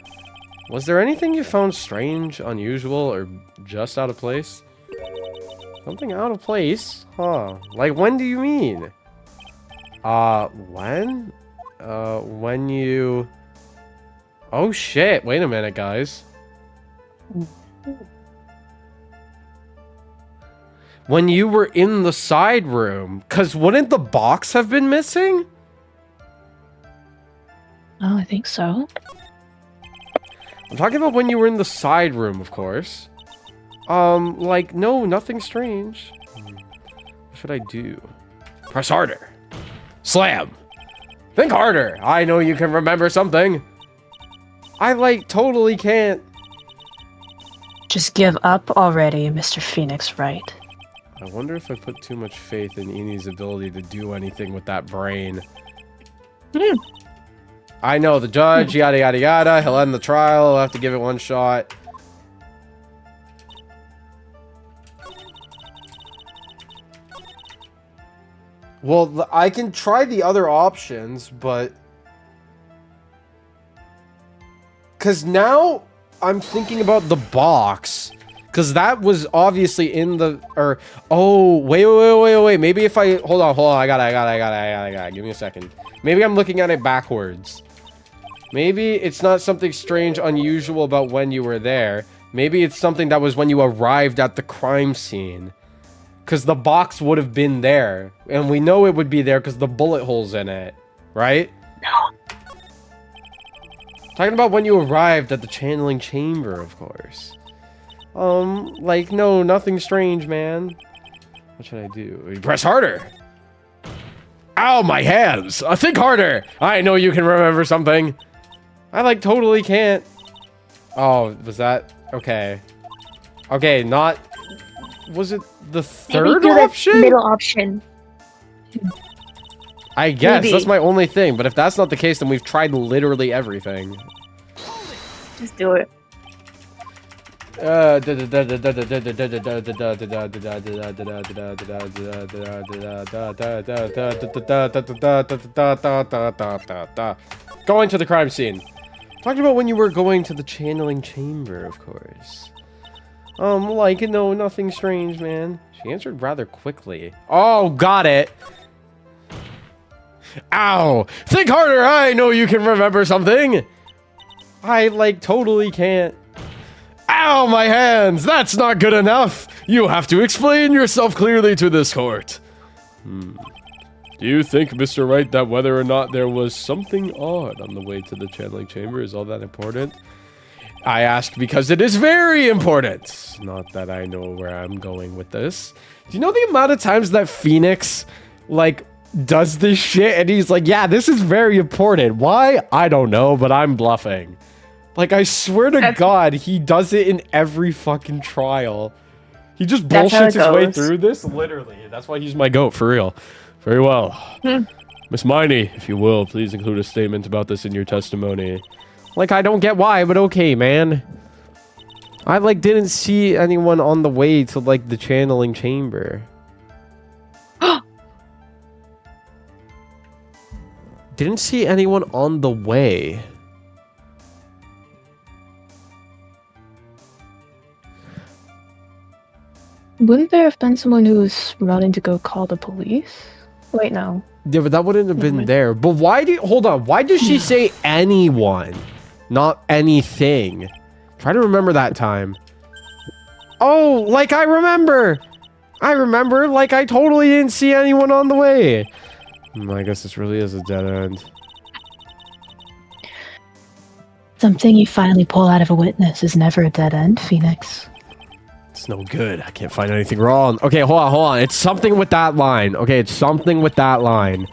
Was there anything you found strange, unusual, or just out of place? Something out of place? Huh. When do you mean? When? When you... Oh shit, wait a minute, guys. When you were in the side room, cause wouldn't the box have been missing? Oh, I think so. I'm talking about when you were in the side room, of course. No, nothing strange. What should I do? Press harder. Slam. Think harder. I know you can remember something. I, totally can't. Just give up already, Mr. Phoenix, right? I wonder if I put too much faith in Eni's ability to do anything with that brain. I know the judge, yada yada yada. He'll end the trial. He'll have to give it one shot. Well, I can try the other options, but... Because now I'm thinking about the box. Because that was obviously in the... Or... Oh, wait. Maybe if I... Hold on. I got it. Give me a second. Maybe I'm looking at it backwards. Maybe it's not something strange, unusual about when you were there. Maybe it's something that was when you arrived at the crime scene. Because the box would have been there. And we know it would be there because the bullet hole's in it. Right? No. Talking about when you arrived at the channeling chamber, of course. Like, no, nothing strange, man. What should I do? Press harder! Ow, my hands! Think harder! I know you can remember something. I, like, totally can't. Oh, was that... Okay. Okay, not... Was it the third Maybe do option? the middle option. I guess, Maybe. that's my only thing. But if that's not the case, then we've tried literally everything. Just do it. Going to the crime scene. Talking about when you were going to the channeling chamber, of course. Like, no, nothing strange, man. She answered rather quickly. Oh, got it. Ow! Think harder! I know you can remember something! I, like, totally can't. Ow, my hands! That's not good enough! You have to explain yourself clearly to this court. Do you think, Mr. Wright, that whether or not there was something odd on the way to the channeling chamber is all that important? I ask because it is very important. Not that I know where I'm going with this. Do you know the amount of times that Phoenix, like, does this shit and he's like, yeah, this is very important. Why? I don't know, but I'm bluffing. Like, I swear to God, he does it in every fucking trial. He just bullshits his way through this, literally. That's why he's my goat, for real. Very well. Miss Miney, if you will, please include a statement about this in your testimony. Like, I don't get why, but okay, man. I, like, didn't see anyone on the way to, like, the channeling chamber. Didn't see anyone on the way. Wouldn't there have been someone who was running to go call the police? Wait, no. Yeah, but that wouldn't have been there. But why do... Hold on. Why does she say anyone? Not anything. Try to remember that time. Oh, like I remember. Like I totally didn't see anyone on the way. I guess this really is a dead end. Something you finally pull out of a witness is never a dead end, Phoenix. It's no good. I can't find anything wrong. Okay, hold on. It's something with that line. Okay, it's something with that line.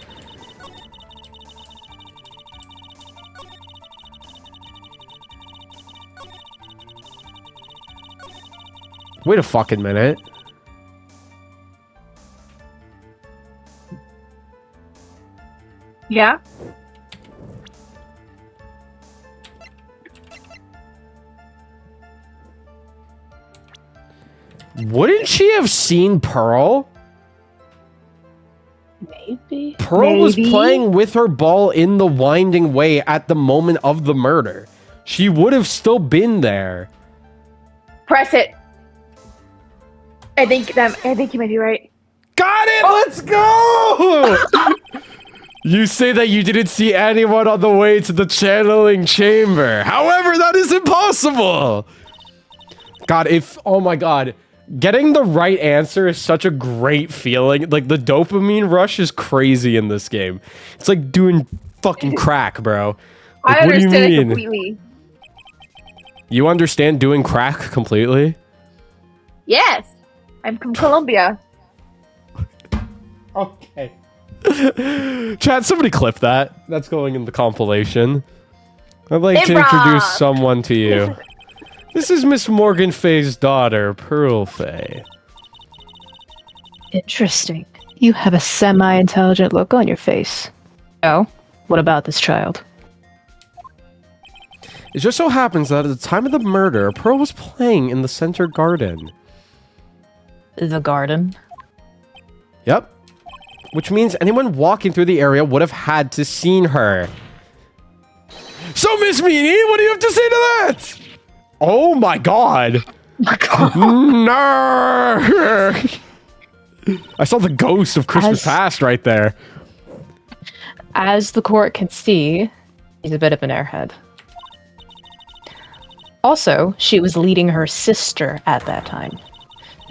Wait a fucking minute. Yeah? Wouldn't she have seen Pearl? Maybe. Pearl was playing with her ball in the winding way at the moment of the murder. She would have still been there. Press it. I think you might be right. Got it! Let's go! You say that you didn't see anyone on the way to the channeling chamber. However, that is impossible! God, oh my God. Getting the right answer is such a great feeling. Like, the dopamine rush is crazy in this game. It's like doing fucking crack, bro. Like, I what do you understand it mean? completely. You understand doing crack completely? Yes. I'm from Colombia. Okay. Chat, somebody clip that. That's going in the compilation. I'd like to introduce someone to you. This is Miss Morgan Fay's daughter, Pearl Fay. Interesting. You have a semi-intelligent look on your face. Oh, what about this child? It just so happens that at the time of the murder, Pearl was playing in the center garden. The garden. Yep. Which means anyone walking through the area would have had to seen her. So, Miss Meanie, what do you have to say to that? Oh my god. No. I saw the ghost of Christmas Past right there. As the court can see, he's a bit of an airhead. Also, she was leading her sister at that time.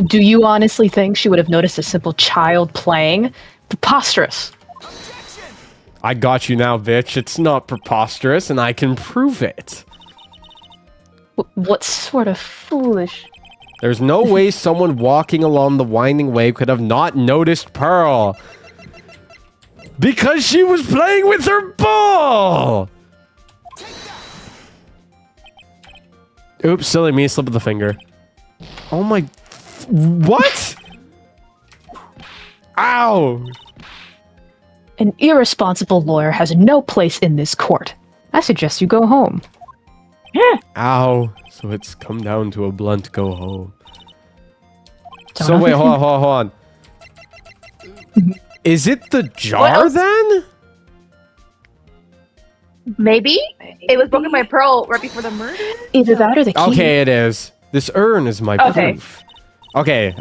Do you honestly think she would have noticed a simple child playing? Preposterous. I got you now, bitch. It's not preposterous, and I can prove it. What sort of foolish... There's no way someone walking along the winding way could have not noticed Pearl. Because she was playing with her ball! Oops, silly me, slip of the finger. Oh my... What? Ow! An irresponsible lawyer has no place in this court. I suggest you go home. Ow. So it's come down to a blunt go home. Don't So know. wait, hold on. Is it the What jar else? then? Maybe? It was broken by Pearl right before the murder? Either that or the key. Okay, it is. This urn is my Okay. proof. Okay,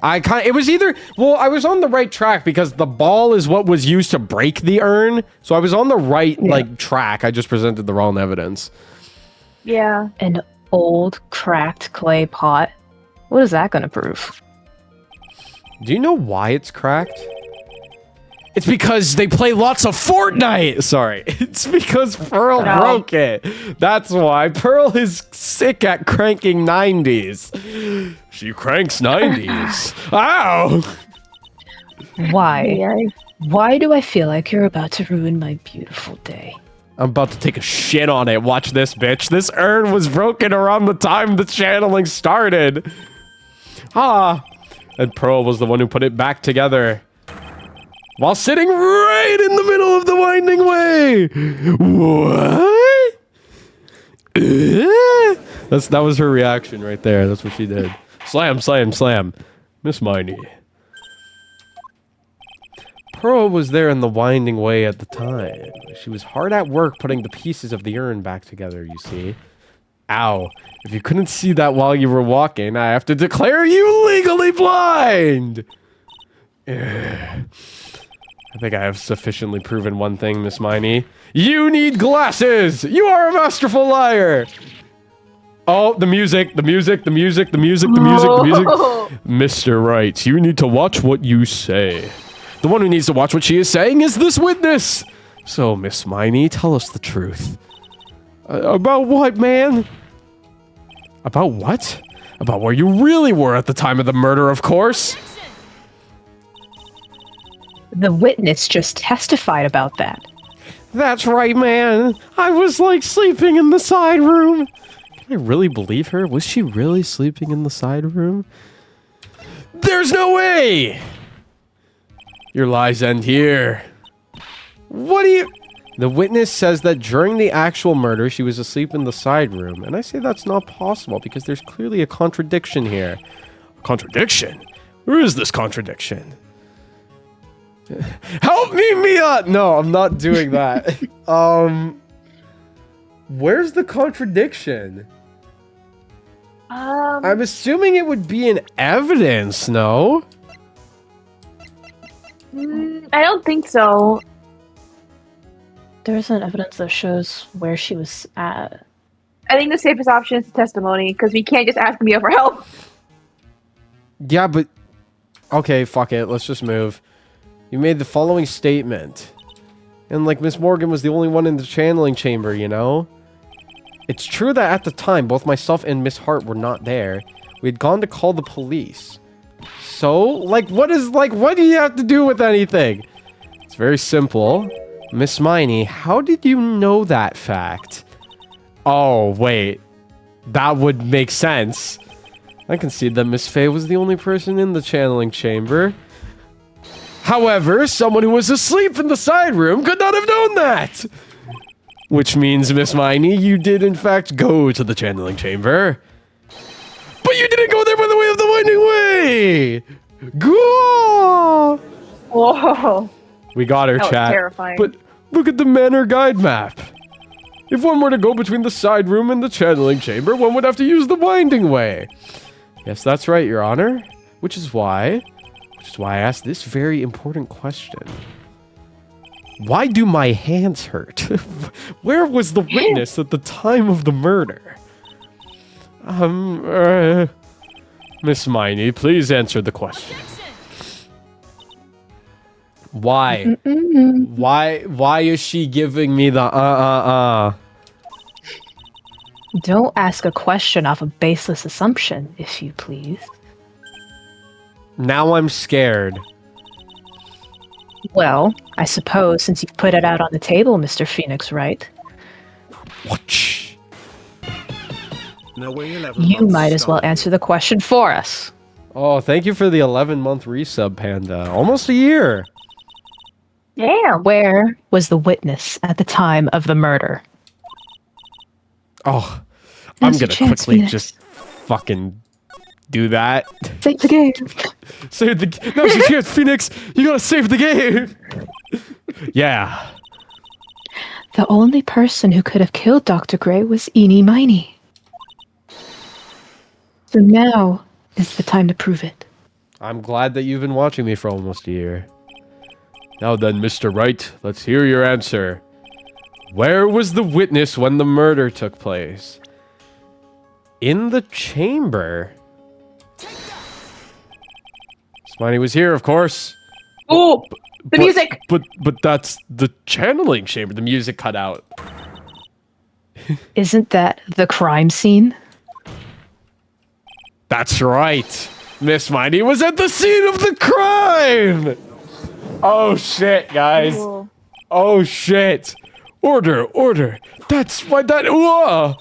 it was either, well, I was on the right track because the ball is what was used to break the urn. So I was on the right, track. I just presented the wrong evidence. Yeah. An old, cracked clay pot. What is that going to prove? Do you know why it's cracked? It's because they play lots of Fortnite! Sorry. It's because Pearl No. broke it. That's why. Pearl is sick at cranking 90s. She cranks 90s. Ow! Why? Yeah. Why do I feel like you're about to ruin my beautiful day? I'm about to take a shit on it. Watch this, bitch. This urn was broken around the time the channeling started. Ah. And Pearl was the one who put it back together. While sitting right in the middle of the winding way. What? That was her reaction right there. That's what she did. Slam, slam, slam. Miss Miney. Pearl was there in the winding way at the time. She was hard at work putting the pieces of the urn back together, you see. Ow. If you couldn't see that while you were walking, I have to declare you legally blind! Ugh. I think I have sufficiently proven one thing, Miss Miney. You need glasses! You are a masterful liar! Oh, the music, the music, the music, the music, the music, the music. Mr. Wright, you need to watch what you say. The one who needs to watch what she is saying is this witness! So, Miss Miney, tell us the truth. About what, man? About what? About where you really were at the time of the murder, of course. The witness just testified about that. That's right, man. I was like sleeping in the side room. Can I really believe her? Was she really sleeping in the side room? There's no way! Your lies end here. What do you... The witness says that during the actual murder, she was asleep in the side room. And I say that's not possible because there's clearly a contradiction here. Contradiction? Where is this contradiction? Help me, Mia! No, I'm not doing that. Where's the contradiction? I'm assuming it would be in evidence, no? I don't think so. There isn't evidence that shows where she was at. I think the safest option is testimony, because we can't just ask Mia for help. Yeah, but... Okay, fuck it. Let's just move. You made the following statement. And, like, Miss Morgan was the only one in the channeling chamber, you know? It's true that at the time, both myself and Miss Hart were not there. We had gone to call the police. So, like, what do you have to do with anything? It's very simple. Miss Miney, how did you know that fact? Oh, wait. That would make sense. I concede that Miss Faye was the only person in the channeling chamber. However, someone who was asleep in the side room could not have known that! Which means, Miss Miney, you did in fact go to the channeling chamber. But you didn't go there by the way of the winding way! Go! Whoa. We got her, That was chat. terrifying. But look at the manor guide map. If one were to go between the side room and the channeling chamber, one would have to use the winding way. Yes, that's right, Your Honor. Which is why I asked this very important question. Why do my hands hurt? Where was the witness at the time of the murder? Miss Miney, please answer the question. Why? Why is she giving me the Don't ask a question off a baseless assumption, if you please. Now I'm scared. Well, I suppose since you've put it out on the table, Mr. Phoenix Wright, Watch. Now we're 11 you months might as well started. answer the question for us. Oh, thank you for the 11-month resub, Panda. Almost a year. Damn. Where was the witness at the time of the murder? Oh, I'm Now's your gonna chance, quickly Phoenix. just fucking do that. Save the game. Save the. Now's your chance, Phoenix. You gotta save the game. Yeah. The only person who could have killed Dr. Gray was Eenie Miney. So now is the time to prove it. I'm glad that you've been watching me for almost a year. Now then, Mr. Wright, let's hear your answer. Where was the witness when the murder took place? In the chamber. Smiley was here, of course. Oh, the music. But that's the channeling chamber. The music cut out. Isn't that the crime scene? That's right. Miss Miney was at the scene of the crime. Oh shit, guys. Cool. Oh shit. Order. That's why that. Whoa.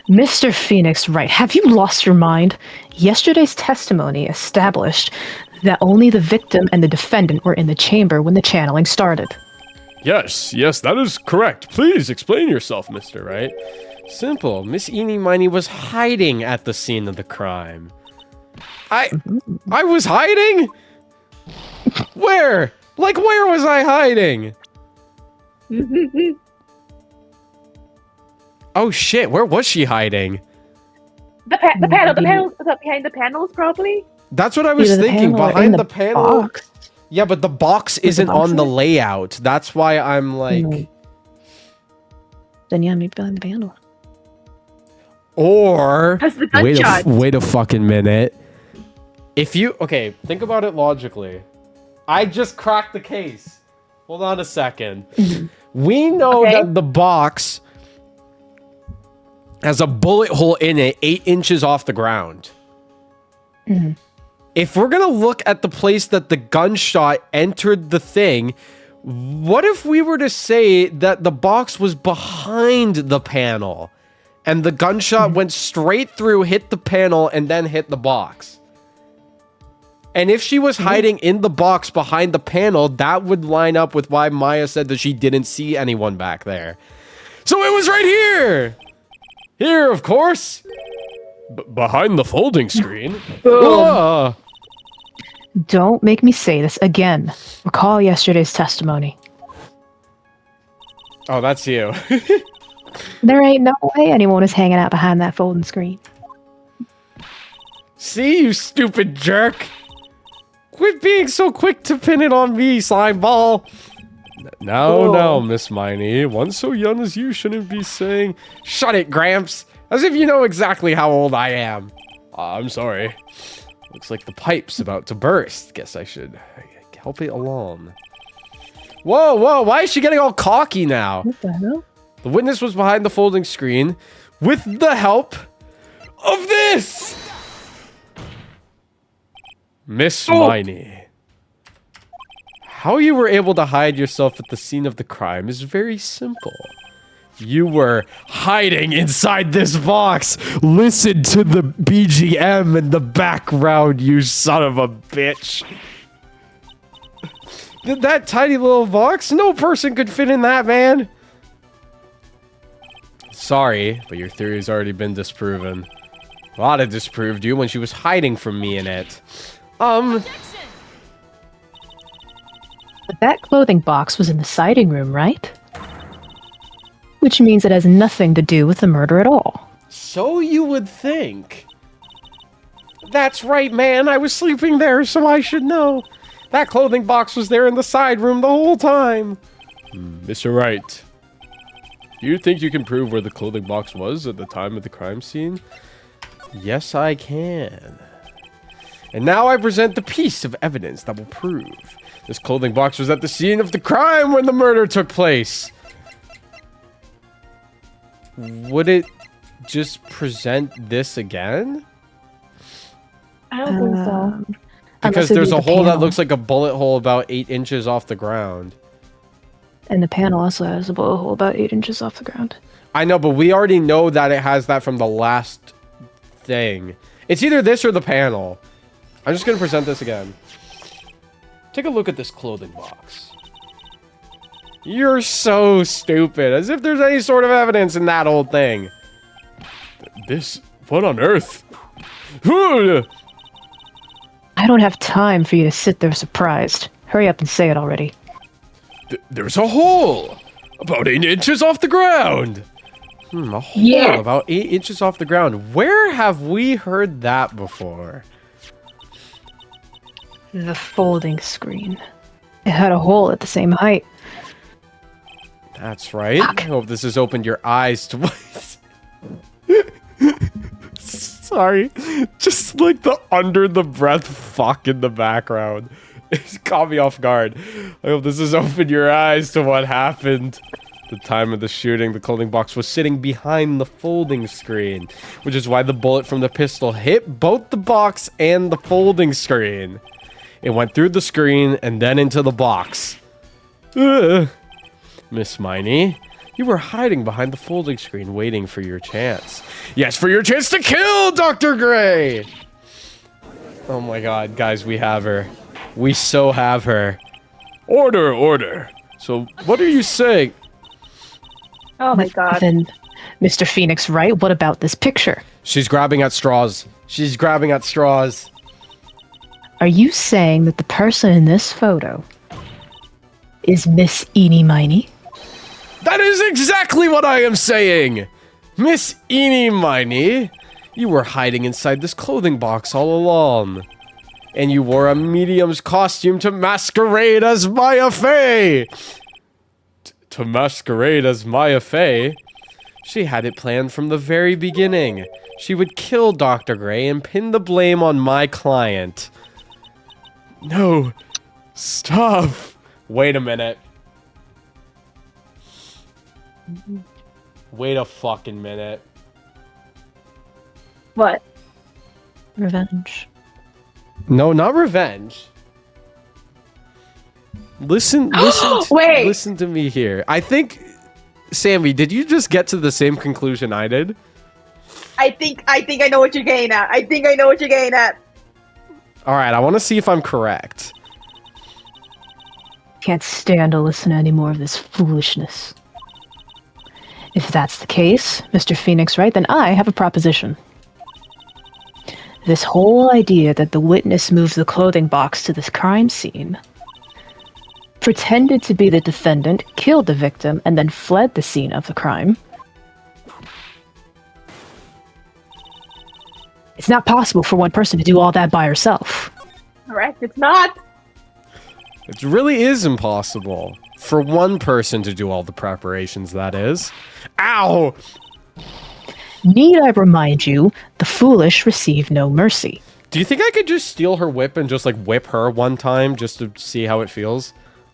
Mr. Phoenix Wright, have you lost your mind? Yesterday's testimony established that only the victim and the defendant were in the chamber when the channeling started. Yes, that is correct. Please explain yourself, Mr. Wright. Simple. Miss Eenie Miney was hiding at the scene of the crime. I was hiding? Where? Like, where was I hiding? Oh shit, where was she hiding? Behind the panels, probably. That's what I was Either the thinking. panel or in Behind the the panel. box. Yeah, but the box the isn't box on the there? layout. That's why I'm like. Then yeah, maybe behind the panel. Or. Has the Wait gunshot. wait a fucking minute. If you. Okay, think about it logically. I just cracked the case. Hold on a second. We know Okay. that the box has a bullet hole in it 8 inches off the ground. If we're gonna look at the place that the gunshot entered the thing, what if we were to say that the box was behind the panel and the gunshot went straight through, hit the panel, and then hit the box? And if she was hiding in the box behind the panel, that would line up with why Maya said that she didn't see anyone back there. So it was right here! Here, of course! Behind the folding screen? Whoa. Don't make me say this again. Recall yesterday's testimony. Oh, that's you. There ain't no way anyone is hanging out behind that folding screen. See, you stupid jerk! Quit being so quick to pin it on me, slime ball! No, Miss Miney. One so young as you shouldn't be saying... Shut it, Gramps! As if you know exactly how old I am. I'm sorry. Looks like the pipe's about to burst. Guess I should help it along. Whoa, why is she getting all cocky now? What the hell? The witness was behind the folding screen with the help of this! Miss Miney. How you were able to hide yourself at the scene of the crime is very simple. You were hiding inside this box. Listen to the BGM in the background, you son of a bitch. That tiny little box? No person could fit in that, man. Sorry, but your theory's already been disproven. Lada disproved you when she was hiding from me in it. But that clothing box was in the sighting room, right? Which means it has nothing to do with the murder at all. So you would think. That's right, man. I was sleeping there, so I should know. That clothing box was there in the side room the whole time. Mr. Wright, do you think you can prove where the clothing box was at the time of the crime scene? Yes, I can. And now I present the piece of evidence that will prove this clothing box was at the scene of the crime when the murder took place. Would it just present this again? I don't think so. Because Unless it there's be a the hole that panel. looks like a bullet hole about 8 inches off the ground. And the panel also has a bullet hole about 8 inches off the ground. I know, but we already know that it has that from the last thing. It's either this or the panel. I'm just going to present this again. Take a look at this clothing box. You're so stupid. As if there's any sort of evidence in that old thing. This... What on earth? I don't have time for you to sit there surprised. Hurry up and say it already. There's a hole! About 8 inches off the ground! A hole Yes. about 8 inches off the ground. Where have we heard that before? The folding screen. It had a hole at the same height. That's right. Fuck. I hope this has opened your eyes to what? Sorry. Just like the under the breath fuck in the background. It caught me off guard. I hope this has opened your eyes to what happened. The time of the shooting, the clothing box was sitting behind the folding screen, which is why the bullet from the pistol hit both the box and the folding screen. It went through the screen and then into the box. Ugh. Miss Miney, you were hiding behind the folding screen waiting for your chance. Yes, for your chance to kill Dr. Gray! Oh my god, guys, we have her. We so have her. Order, order. So, what are you saying? Oh my god. Then, Mr. Phoenix Wright, what about this picture? She's grabbing at straws. She's grabbing at straws. Are you saying that the person in this photo is Miss Eenie Miney? That is exactly what I am saying! Miss Eenie Miney, you were hiding inside this clothing box all along. And you wore a medium's costume to masquerade as Maya Fey! To masquerade as Maya Fey? She had it planned from the very beginning. She would kill Dr. Gray and pin the blame on my client. No. Stop. Wait a minute. Wait a fucking minute. What? Revenge. No, not revenge. Listen, Wait. listen to me here. I think, Sammy, did you just get to the same conclusion I did? I think I know what you're getting at. I think I know what you're getting at. All right, I want to see if I'm correct. Can't stand to listen to any more of this foolishness. If that's the case, Mr. Phoenix Wright, then I have a proposition. This whole idea that the witness moved the clothing box to this crime scene, pretended to be the defendant, killed the victim, and then fled the scene of the crime. It's not possible for one person to do all that by herself. Correct. It's not. It really is impossible for one person to do all the preparations, that is. Ow! Need I remind you, the foolish receive no mercy. Do you think I could just steal her whip and just, like, whip her one time just to see how it feels?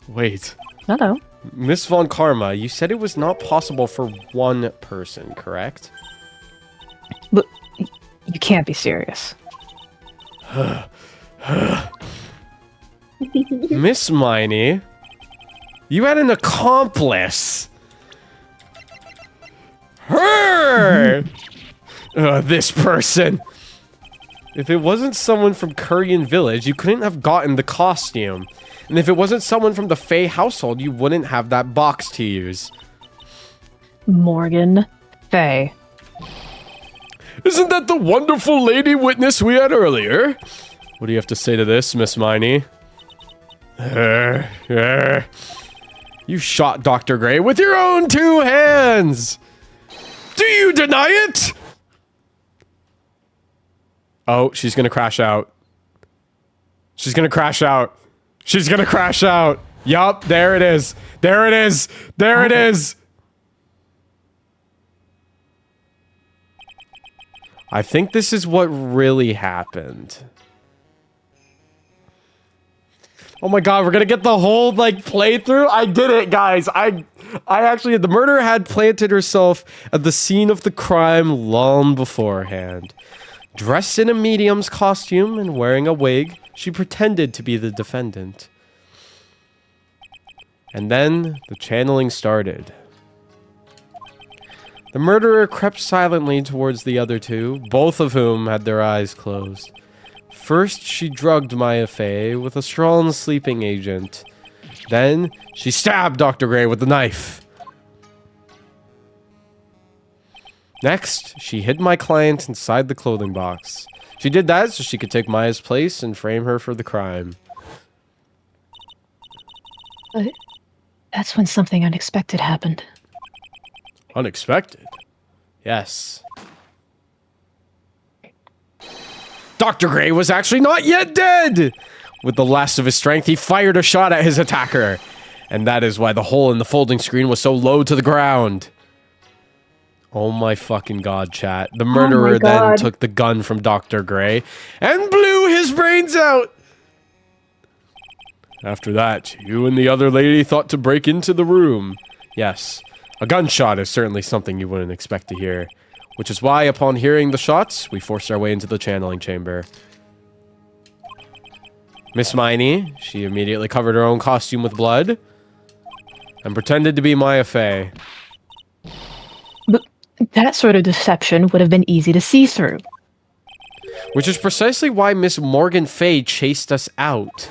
Wait. No. Miss Von Karma, you said it was not possible for one person, correct? But you can't be serious. Miss Miney, you had an accomplice. Her! This person. If it wasn't someone from Kurian Village, you couldn't have gotten the costume. And if it wasn't someone from the Fey household, you wouldn't have that box to use. Morgan, Faye. Isn't that the wonderful lady witness we had earlier? What do you have to say to this, Miss Miney? You shot Dr. Gray with your own 2 hands! Do you deny it? Oh, she's gonna crash out. She's gonna crash out. She's gonna crash out. Yup, there it is. There it is. There it is. I think this is what really happened. Oh my god, we're gonna get the whole, like, playthrough? I did it, guys. I actually, the murderer had planted herself at the scene of the crime long beforehand. Dressed in a medium's costume and wearing a wig, she pretended to be the defendant. And then the channeling started. The murderer crept silently towards the other 2, both of whom had their eyes closed. First, she drugged Maya Fey with a strong sleeping agent. Then, she stabbed Dr. Gray with the knife. Next, she hid my client inside the clothing box. She did that so she could take Maya's place and frame her for the crime. But that's when something unexpected happened. Unexpected? Yes. Dr. Gray was actually not yet dead! With the last of his strength, he fired a shot at his attacker. And that is why the hole in the folding screen was so low to the ground. Oh my fucking god, chat. The murderer then took the gun from Dr. Gray and blew his brains out! After that, you and the other lady thought to break into the room. Yes, a gunshot is certainly something you wouldn't expect to hear. Which is why, upon hearing the shots, we forced our way into the channeling chamber. Miss Miney, she immediately covered her own costume with blood and pretended to be Maya Fey. But that sort of deception would have been easy to see through. Which is precisely why Miss Morgan Fey chased us out.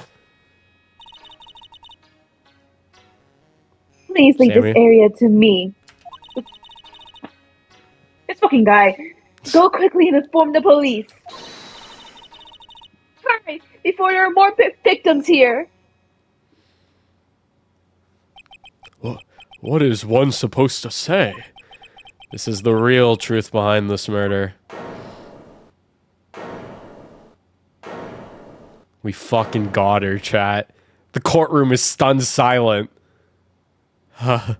Please leave Sammy? this area to me. This fucking guy. Go quickly and inform the police. Hurry, before there are more victims here. What is one supposed to say? This is the real truth behind this murder. We fucking got her, chat. The courtroom is stunned silent. Who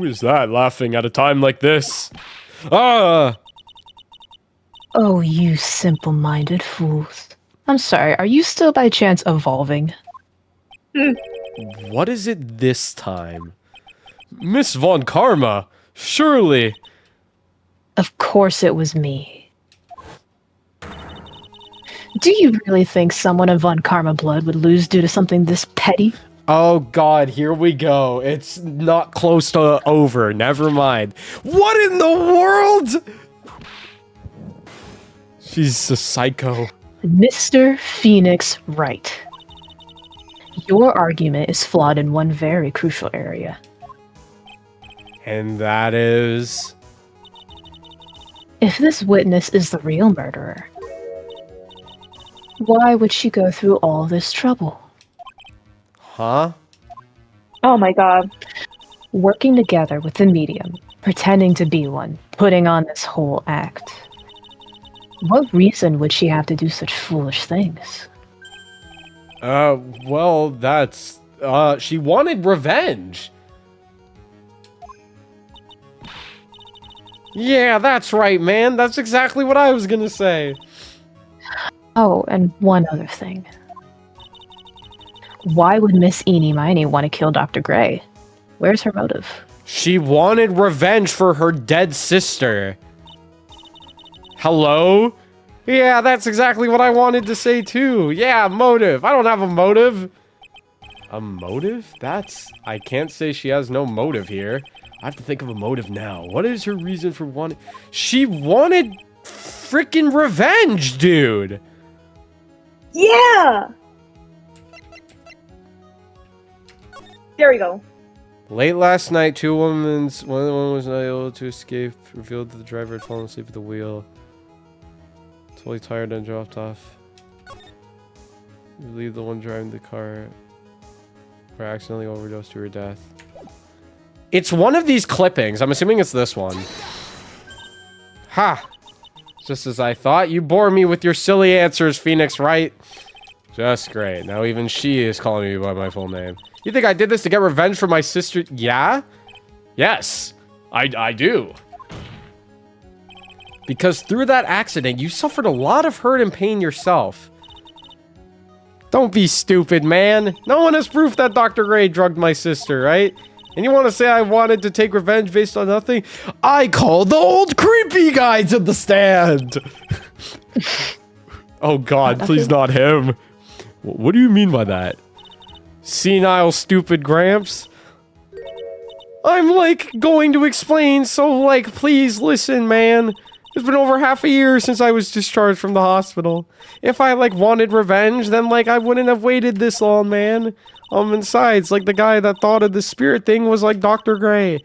is that laughing at a time like this? Ah! Oh, you simple-minded fools. I'm sorry, are you still by chance evolving? What is it this time? Miss Von Karma, surely. Of course it was me. Do you really think someone of Von Karma blood would lose due to something this petty? Oh god, here we go. It's not close to over. Never mind. What in the world? She's a psycho. Mr. Phoenix Wright. Your argument is flawed in one very crucial area. And that is... If this witness is the real murderer, why would she go through all this trouble? Huh? Oh my god. Working together with the medium, pretending to be one, putting on this whole act. What reason would she have to do such foolish things? Well, that's... she wanted revenge. Yeah, that's right, man. That's exactly what I was gonna say. Oh, and one other thing. Why would Miss Eenie Miney want to kill Dr. Gray? Where's her motive? She wanted revenge for her dead sister. Hello? Yeah, that's exactly what I wanted to say too. Yeah, motive. I don't have a motive. A motive? That's... I can't say she has no motive here. I have to think of a motive now. What is her reason for wanting... She wanted freaking revenge, dude. Yeah! There we go. Late last night, one of the women was not able to escape, revealed that the driver had fallen asleep at the wheel. Totally tired and dropped off. You leave the one driving the car or accidentally overdosed to her death. It's one of these clippings. I'm assuming it's this one. Ha! Just as I thought. You bore me with your silly answers, Phoenix, right? Just great. Now even she is calling me by my full name. You think I did this to get revenge for my sister? Yeah? Yes. I do. Because through that accident, you suffered a lot of hurt and pain yourself. Don't be stupid, man. No one has proof that Dr. Gray drugged my sister, right? And you want to say I wanted to take revenge based on nothing? I called the old creepy guy to the stand. Oh God, please not him. What do you mean by that? Senile, stupid Gramps? I'm like going to explain, so like please listen, man. It's been over half a year since I was discharged from the hospital. If I like wanted revenge, then like I wouldn't have waited this long, man. Besides, like the guy that thought of the spirit thing was like Dr. Gray.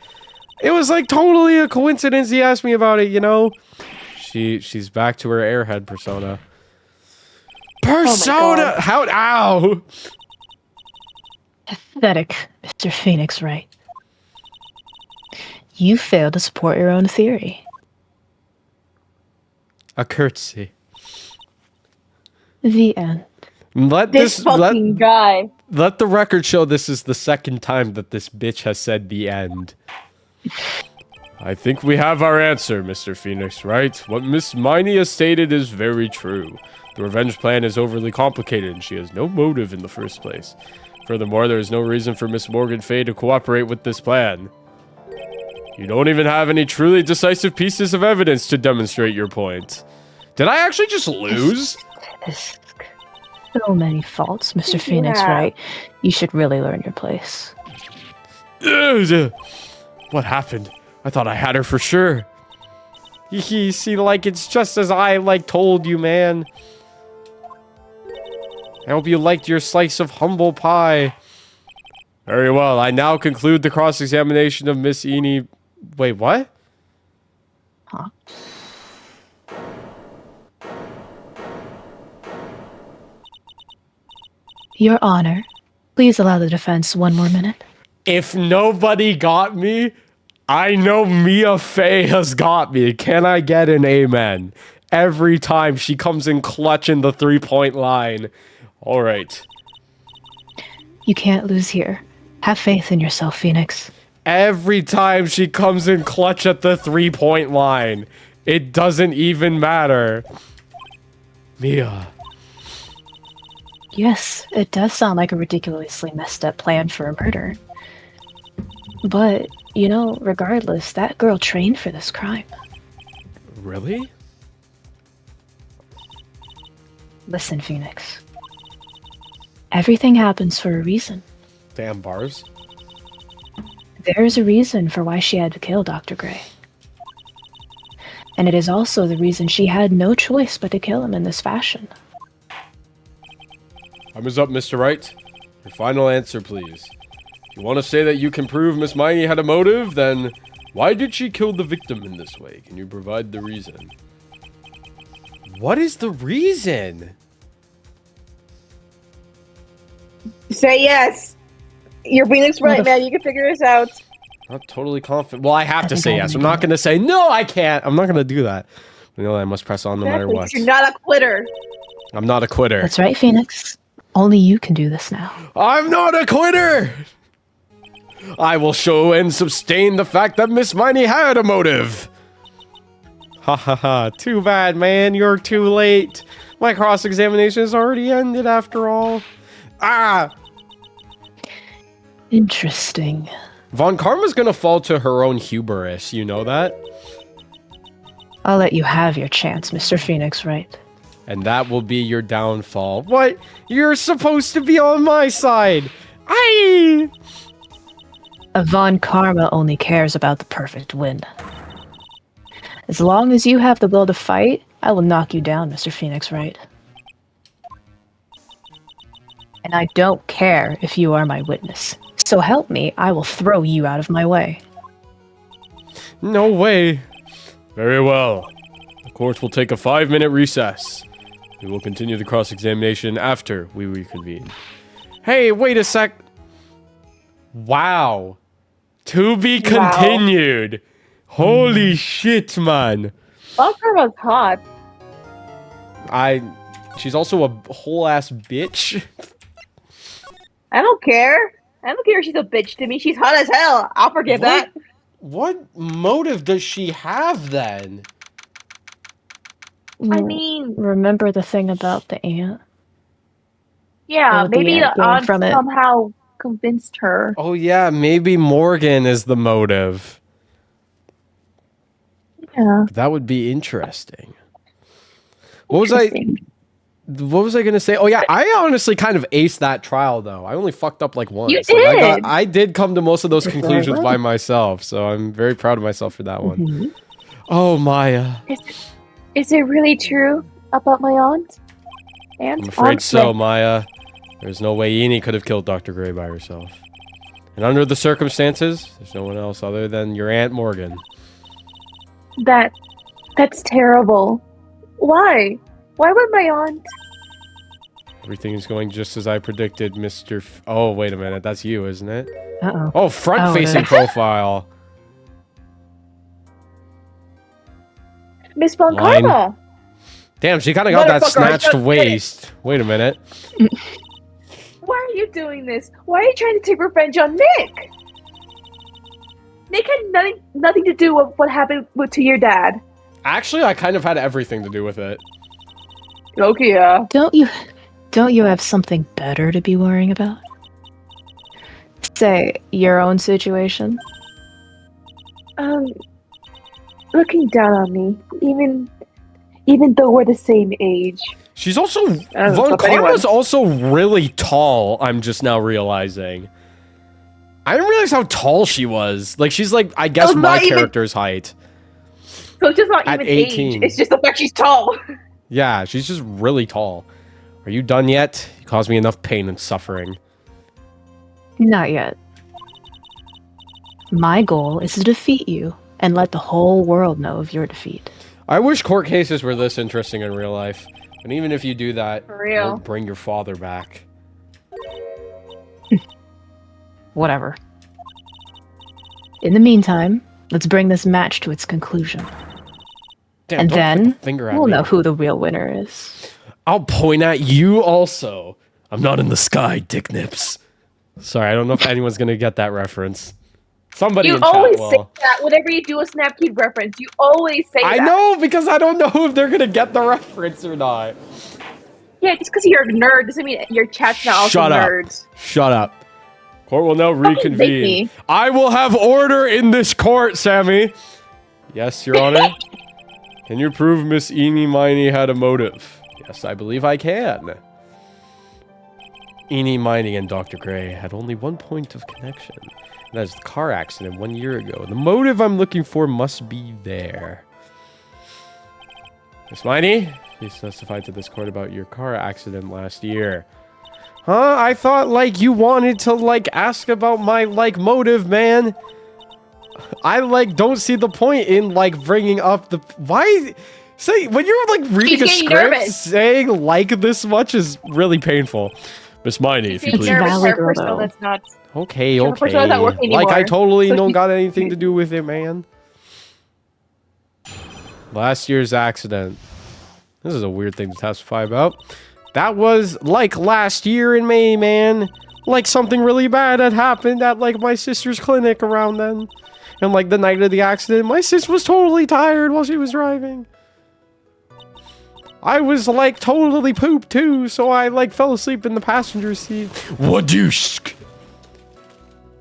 It was like totally a coincidence he asked me about it, you know? She's back to her airhead persona. Persona! How? Ow! Pathetic, Mr. Phoenix Wright. You failed to support your own theory. A curtsy. The end. Let This fucking guy. Let the record show this is the second time that this bitch has said the end. I think we have our answer, Mr. Phoenix, right? What Miss Miney has stated is very true. The revenge plan is overly complicated and she has no motive in the first place. Furthermore, there is no reason for Miss Morgan Fay to cooperate with this plan. You don't even have any truly decisive pieces of evidence to demonstrate your point. Did I actually just lose? So many faults, Mr. Phoenix Wright. You should really learn your place. What happened? I thought I had her for sure. See, like, it's just as I, like, told you, man. I hope you liked your slice of humble pie. Very well, I now conclude the cross-examination of Miss Eni... Wait, what? Huh? Your Honor, please allow the defense one more minute. If nobody got me, I know Mia Fey has got me. Can I get an amen? Every time she comes in clutch in the three-point line. All right. You can't lose here. Have faith in yourself, Phoenix. Every time she comes in clutch at the three-point line. It doesn't even matter. Mia. Yes, it does sound like a ridiculously messed up plan for a murder. But, you know, regardless, that girl trained for this crime. Really? Listen, Phoenix. Everything happens for a reason. Damn bars. There is a reason for why she had to kill Dr. Gray. And it is also the reason she had no choice but to kill him in this fashion. Time is up, Mr. Wright. Your final answer, please. If you want to say that you can prove Miss Miney had a motive, then why did she kill the victim in this way? Can you provide the reason? What is the reason? Say yes. You're Phoenix Wright, man. You can figure this out. Not totally confident. Well, I have to say yes. I'm not going to say, no, I can't. I'm not going to do that. You know, I must press on no matter what. You're not a quitter. I'm not a quitter. That's right, Phoenix. Only you can do this now. I'm not a quitter! I will show and sustain the fact that Miss Miney had a motive. Ha ha ha. Too bad, man. You're too late. My cross-examination has already ended after all. Ah! Interesting. Von Karma's gonna fall to her own hubris. You know that? I'll let you have your chance, Mr. Phoenix Wright. And that will be your downfall. What? You're supposed to be on my side. Von Karma only cares about the perfect win. As long as you have the will to fight, I will knock you down, Mr. Phoenix Wright. And I don't care if you are my witness. So help me, I will throw you out of my way. No way. Very well. The court will take a 5-minute recess. We will continue the cross-examination after we reconvene. Hey, wait a sec. Wow. To be continued. Holy shit, man. Bunker was hot. She's also a whole ass bitch. I don't care. I don't care if she's a bitch to me. She's hot as hell. I'll forgive that. What motive does she have then? I mean, Remember the thing about the ant? yeah, Or the maybe the ant going aunt from it. somehow convinced her. Oh yeah, maybe Morgan is the motive. Yeah. That would be interesting. What was I Interesting. gonna say? Oh yeah, I honestly kind of aced that trial though. I only fucked up like once. You Like, did! I did come to most of those Very conclusions well. by myself, so I'm very proud of myself for that one. Mhm. Oh Maya, Is it really true about my aunt? I'm afraid so, Maya. There's no way Eni could have killed Dr. Gray by herself. And under the circumstances, there's no one else other than your Aunt Morgan. That's terrible. Why? Why would my aunt? Everything is going just as I predicted, Mr. Oh, wait a minute. That's you, isn't it? Uh-oh. Oh, front-facing it is. profile. Miss Von Line. Karma. Damn, she kind of got that Motherfucker, I snatched just did it. waist. Wait a minute. Why are you doing this? Why are you trying to take revenge on Nick? Nick had nothing to do with what happened to your dad. Actually, I kind of had everything to do with it. Okay, yeah. Don't you have something better to be worrying about? Say, your own situation? Looking down on me, even though we're the same age. She's also... doesn't Von stop anyone. Karma's also really tall, I'm just now realizing. I didn't realize how tall she was. Like, she's like, I guess Oh, my not even- character's height. So it's just not At even 18. age. It's just the fact she's tall. Yeah, she's just really tall. Are you done yet? You caused me enough pain and suffering. Not yet. My goal is to defeat you and let the whole world know of your defeat. I wish court cases were this interesting in real life. And even if you do that, For real. don't bring your father back. Whatever. In the meantime, let's bring this match to its conclusion. Damn, And don't point then the finger at we'll me. know who the real winner is. I'll point at you also. I'm not in the sky, dick nips. Sorry, I don't know if anyone's gonna get that reference. Somebody You in chat always will. say that whenever you do a Snapkey reference. You always say I that. know, because I don't know if they're gonna get the reference or not. Yeah, just because you're a nerd doesn't mean your chat's not also Shut up. nerds. Shut up. Court will now Fucking make reconvene. me. I will have order in this court, Sammy. Yes, Your Honor. Can you prove Miss Eenie Miney had a motive? Yes, I believe I can. Eenie Miney and Dr. Gray had only one point of connection. And that is the car accident 1 year ago. The motive I'm looking for must be there. Miss Miney, please testify to this court about your car accident last year. Huh? I thought, like, you wanted to, like, ask about my, like, motive, man. I, like, don't see the point in, like, bringing up the... Why... Say, when you're, like, reading a He's getting script, nervous. saying, like, this much is really painful. Miss Miney, if you Being please... nervous. nervous for a valid, person though. that's not. Okay, Sure, okay. person's not working Like, I anymore. totally So don't he- got anything to do with it, man. Last year's accident. This is a weird thing to testify about. That was, like, last year in May, man. Like, something really bad had happened at, like, my sister's clinic around then. And, like, the night of the accident, my sis was totally tired while she was driving. I was, like, totally pooped, too, so I, like, fell asleep in the passenger seat. Wadoosh!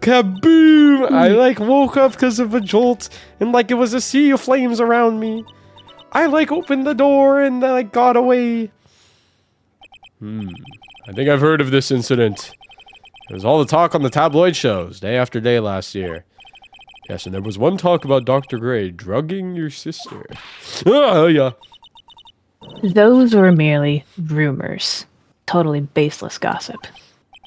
Kaboom! I, like, woke up because of a jolt, and, like, it was a sea of flames around me. I, like, opened the door and, like, got away. I think I've heard of this incident. There was all the talk on the tabloid shows, day after day last year. Yes, and there was one talk about Dr. Gray drugging your sister. Oh, yeah. Those were merely rumors. Totally baseless gossip.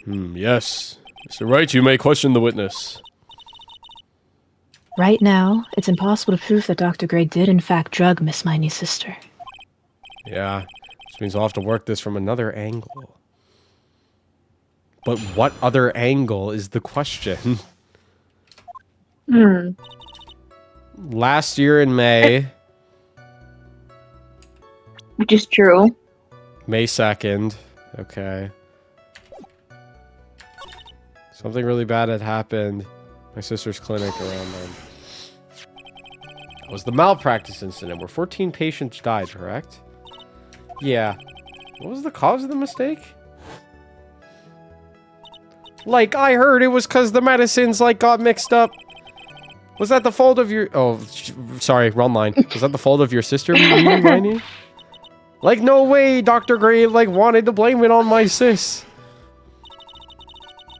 Yes. Mr. Wright, you may question the witness. Right now, it's impossible to prove that Dr. Gray did in fact drug Miss Miney's sister. Yeah, which means I'll have to work this from another angle. But what other angle is the question? Last year in May, Which is true. May 2nd, okay. Something really bad had happened. My sister's clinic around then. It was the malpractice incident where 14 patients died, correct? Yeah. What was the cause of the mistake? Like, I heard it was because the medicines, like, got mixed up. Was that the fault of your... Oh, sorry, wrong line. Was that the fault of your sister, Miney? Like, no way Dr. Gray, like, wanted to blame it on my sis.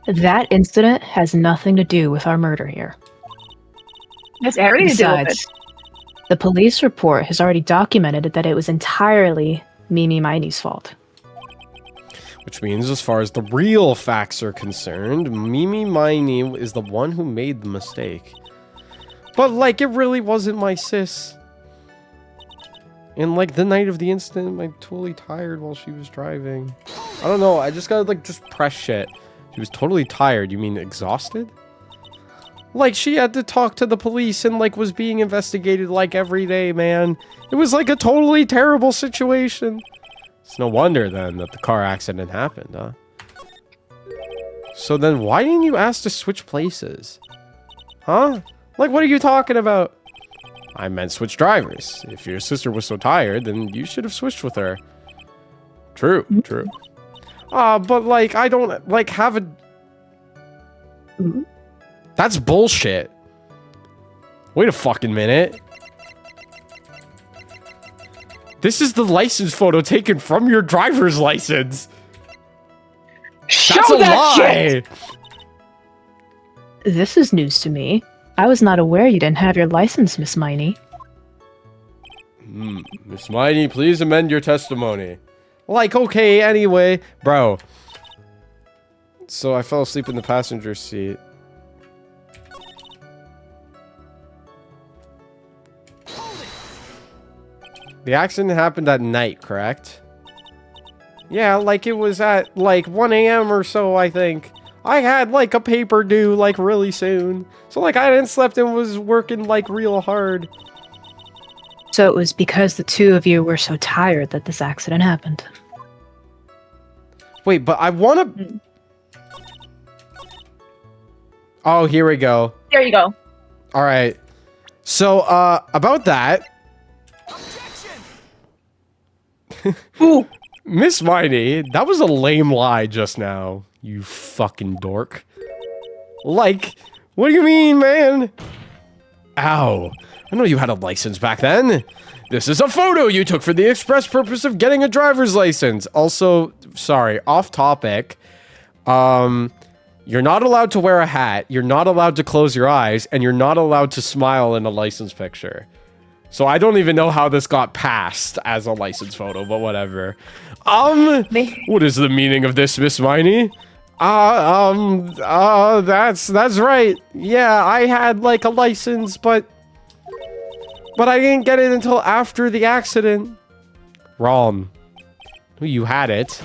That incident has nothing to do with our murder here. That's everything to do with it. Besides, the police report has already documented that it was entirely Mimi Miney's fault. Which means, as far as the real facts are concerned, Mimi Miney is the one who made the mistake. But, like, it really wasn't my sis. And, like, the night of the incident, I'm totally tired while she was driving. I don't know, I just gotta, like, just press shit. She was totally tired. You mean exhausted? Like, she had to talk to the police and, like, was being investigated, like, every day, man. It was, like, a totally terrible situation. It's no wonder, then, that the car accident happened, huh? So then, why didn't you ask to switch places? Huh? Like, what are you talking about? I meant switch drivers. If your sister was so tired, then you should have switched with her. True, true. But, like, I don't, like, have a... That's bullshit. Wait a fucking minute. This is the license photo taken from your driver's license. That's a lie. This is news to me. I was not aware you didn't have your license, Miss Miney. Miss Miney, please amend your testimony. Like, okay, anyway. Bro. So I fell asleep in the passenger seat. The accident happened at night, correct? Yeah, like it was at like 1 a.m. or so, I think. I had like a paper due like really soon. So like I hadn't slept and was working like real hard. So it was because the two of you were so tired that this accident happened. Wait, but I want to... Oh, here we go. There you go. All right. So, about that... Ooh. Miss Miney, that was a lame lie just now, you fucking dork. Like, what do you mean, man? Ow. I know you had a license back then. This is a photo you took for the express purpose of getting a driver's license. Also, sorry, off topic. You're not allowed to wear a hat, you're not allowed to close your eyes, and you're not allowed to smile in a license picture. So I don't even know how this got passed as a license photo, but whatever. What is the meaning of this, Miss Miney? That's right. Yeah, I had like a license, but I didn't get it until after the accident. Wrong. You had it.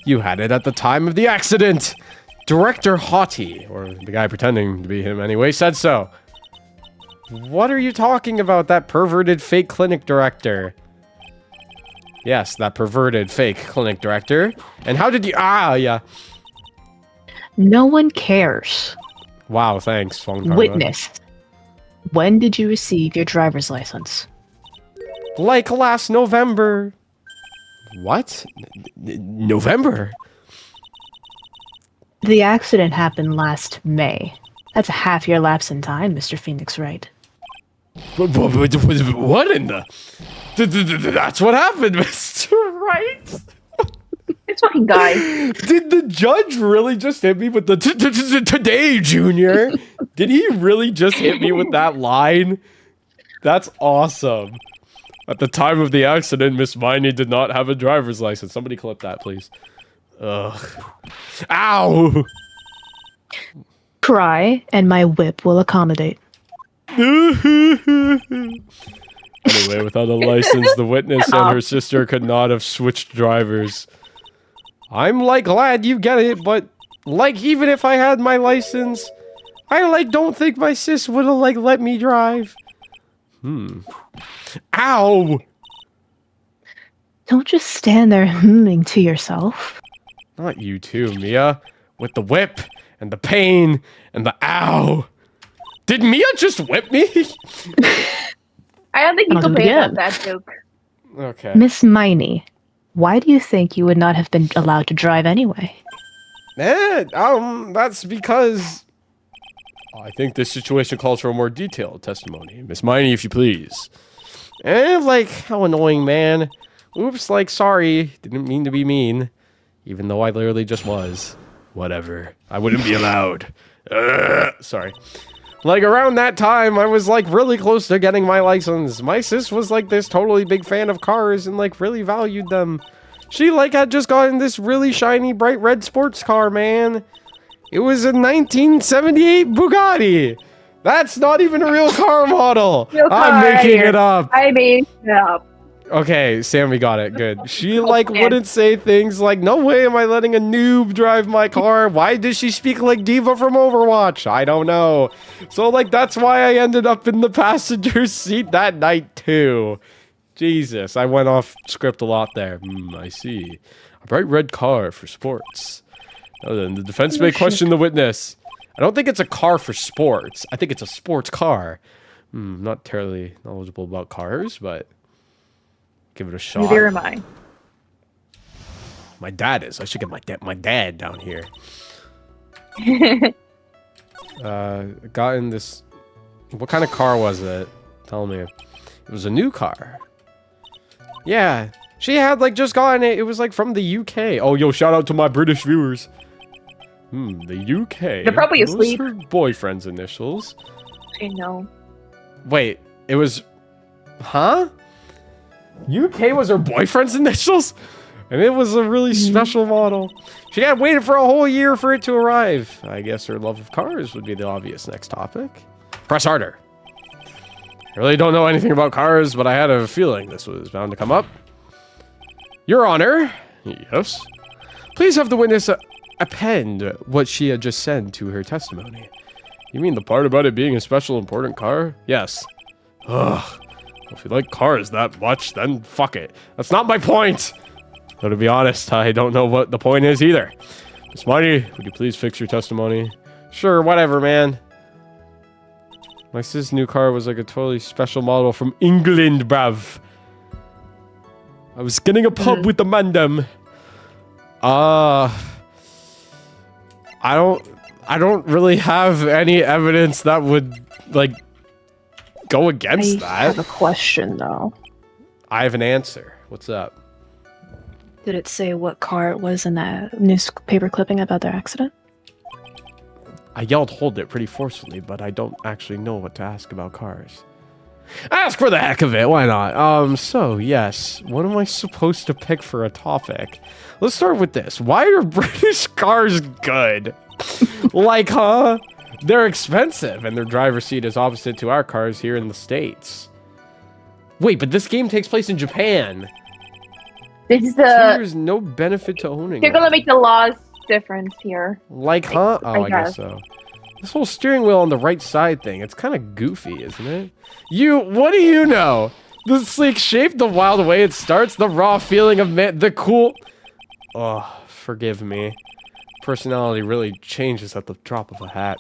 You had it at the time of the accident. Director Haughty, or the guy pretending to be him anyway, said so. What are you talking about, that perverted fake clinic director? Yes, that perverted fake clinic director. And how did you... yeah. No one cares. Wow, thanks, Phone Karma. Witness. When did you receive your driver's license? Like last November. What? November? The accident happened last May. That's a half-year lapse in time, Mr. Phoenix Wright. What in the... That's what happened, Mr. Wright? This fucking guy. Did the judge really just hit me with the today, Junior? Did he really just hit me with that line? That's awesome. At the time of the accident, Miss Miney did not have a driver's license. Somebody clip that, please. Ugh. Ow! Cry, and my whip will accommodate. Anyway, without a license, the witness and her sister could not have switched drivers. I'm like glad you get it, but like even if I had my license, I like don't think my sis would have like let me drive. Ow! Don't just stand there humming to yourself. Not you too, Mia. With the whip and the pain and the ow. Did Mia just whip me? I don't think you I'll can do it pay again. about that joke. Okay. Miss Miney, why do you think you would not have been allowed to drive anyway? That's because I think this situation calls for a more detailed testimony. Miss Miney, if you please. Like, how annoying, man. Oops, like, sorry. Didn't mean to be mean. Even though I literally just was. Whatever. I wouldn't be allowed. Sorry. Like, around that time, I was, like, really close to getting my license. My sis was, like, this totally big fan of cars and, like, really valued them. She, like, had just gotten this really shiny, bright red sports car, man. It was a 1978 Bugatti. That's not even a real car model. Real car I'm making right it up. I made it up. Okay, Sammy got it. Good. She, like, man. wouldn't say things like, no way am I letting a noob drive my car. Why does she speak like Diva from Overwatch? I don't know. So, like, that's why I ended up in the passenger seat that night, too. Jesus, I went off script a lot there. I see. A bright red car for sports. Then the defense may question the witness. I don't think it's a car for sports. I think it's a sports car. Not terribly knowledgeable about cars, but give it a shot. Neither am I. My dad is. I should get my dad down here. Got in this. What kind of car was it? Tell me. It was a new car. Yeah, she had like just gotten it. It was like from the UK. Oh, yo, shout out to my British viewers. The UK. They're probably Those asleep. her boyfriend's initials. I know. Wait, it was. Huh? UK was her boyfriend's initials? And it was a really special model. She had waited for a whole year for it to arrive. I guess her love of cars would be the obvious next topic. Press harder. I really don't know anything about cars, but I had a feeling this was bound to come up. Your Honor. Yes. Please have the witness append what she had just said to her testimony. You mean the part about it being a special important car? Yes. Ugh. If you like cars that much, then fuck it. That's not my point. Though to be honest, I don't know what the point is either. Miss Marty, would you please fix your testimony? Sure, whatever, man. My sis' new car was like a totally special model from England, bruv. I was getting a pub with the mandem. I don't really have any evidence that would like go against I have that. a question though. I have an answer. What's up? Did it say what car it was in that newspaper clipping about their accident? I yelled hold it pretty forcefully, but I don't actually know what to ask about cars. Ask for the heck of it, why not? So yes, what am I supposed to pick for a topic? Let's start with this. Why are British cars good? Like, huh? They're expensive, and their driver's seat is opposite to our cars here in the States. Wait, but this game takes place in Japan. This is So the. there's no benefit to owning They're it. gonna make the laws different here. Like, huh? Oh, I guess guess. so. This whole steering wheel on the right side thing, it's kind of goofy, isn't it? What do you know? The sleek shape, the wild way it starts, the raw feeling of the cool... Oh, forgive me. Personality really changes at the drop of a hat.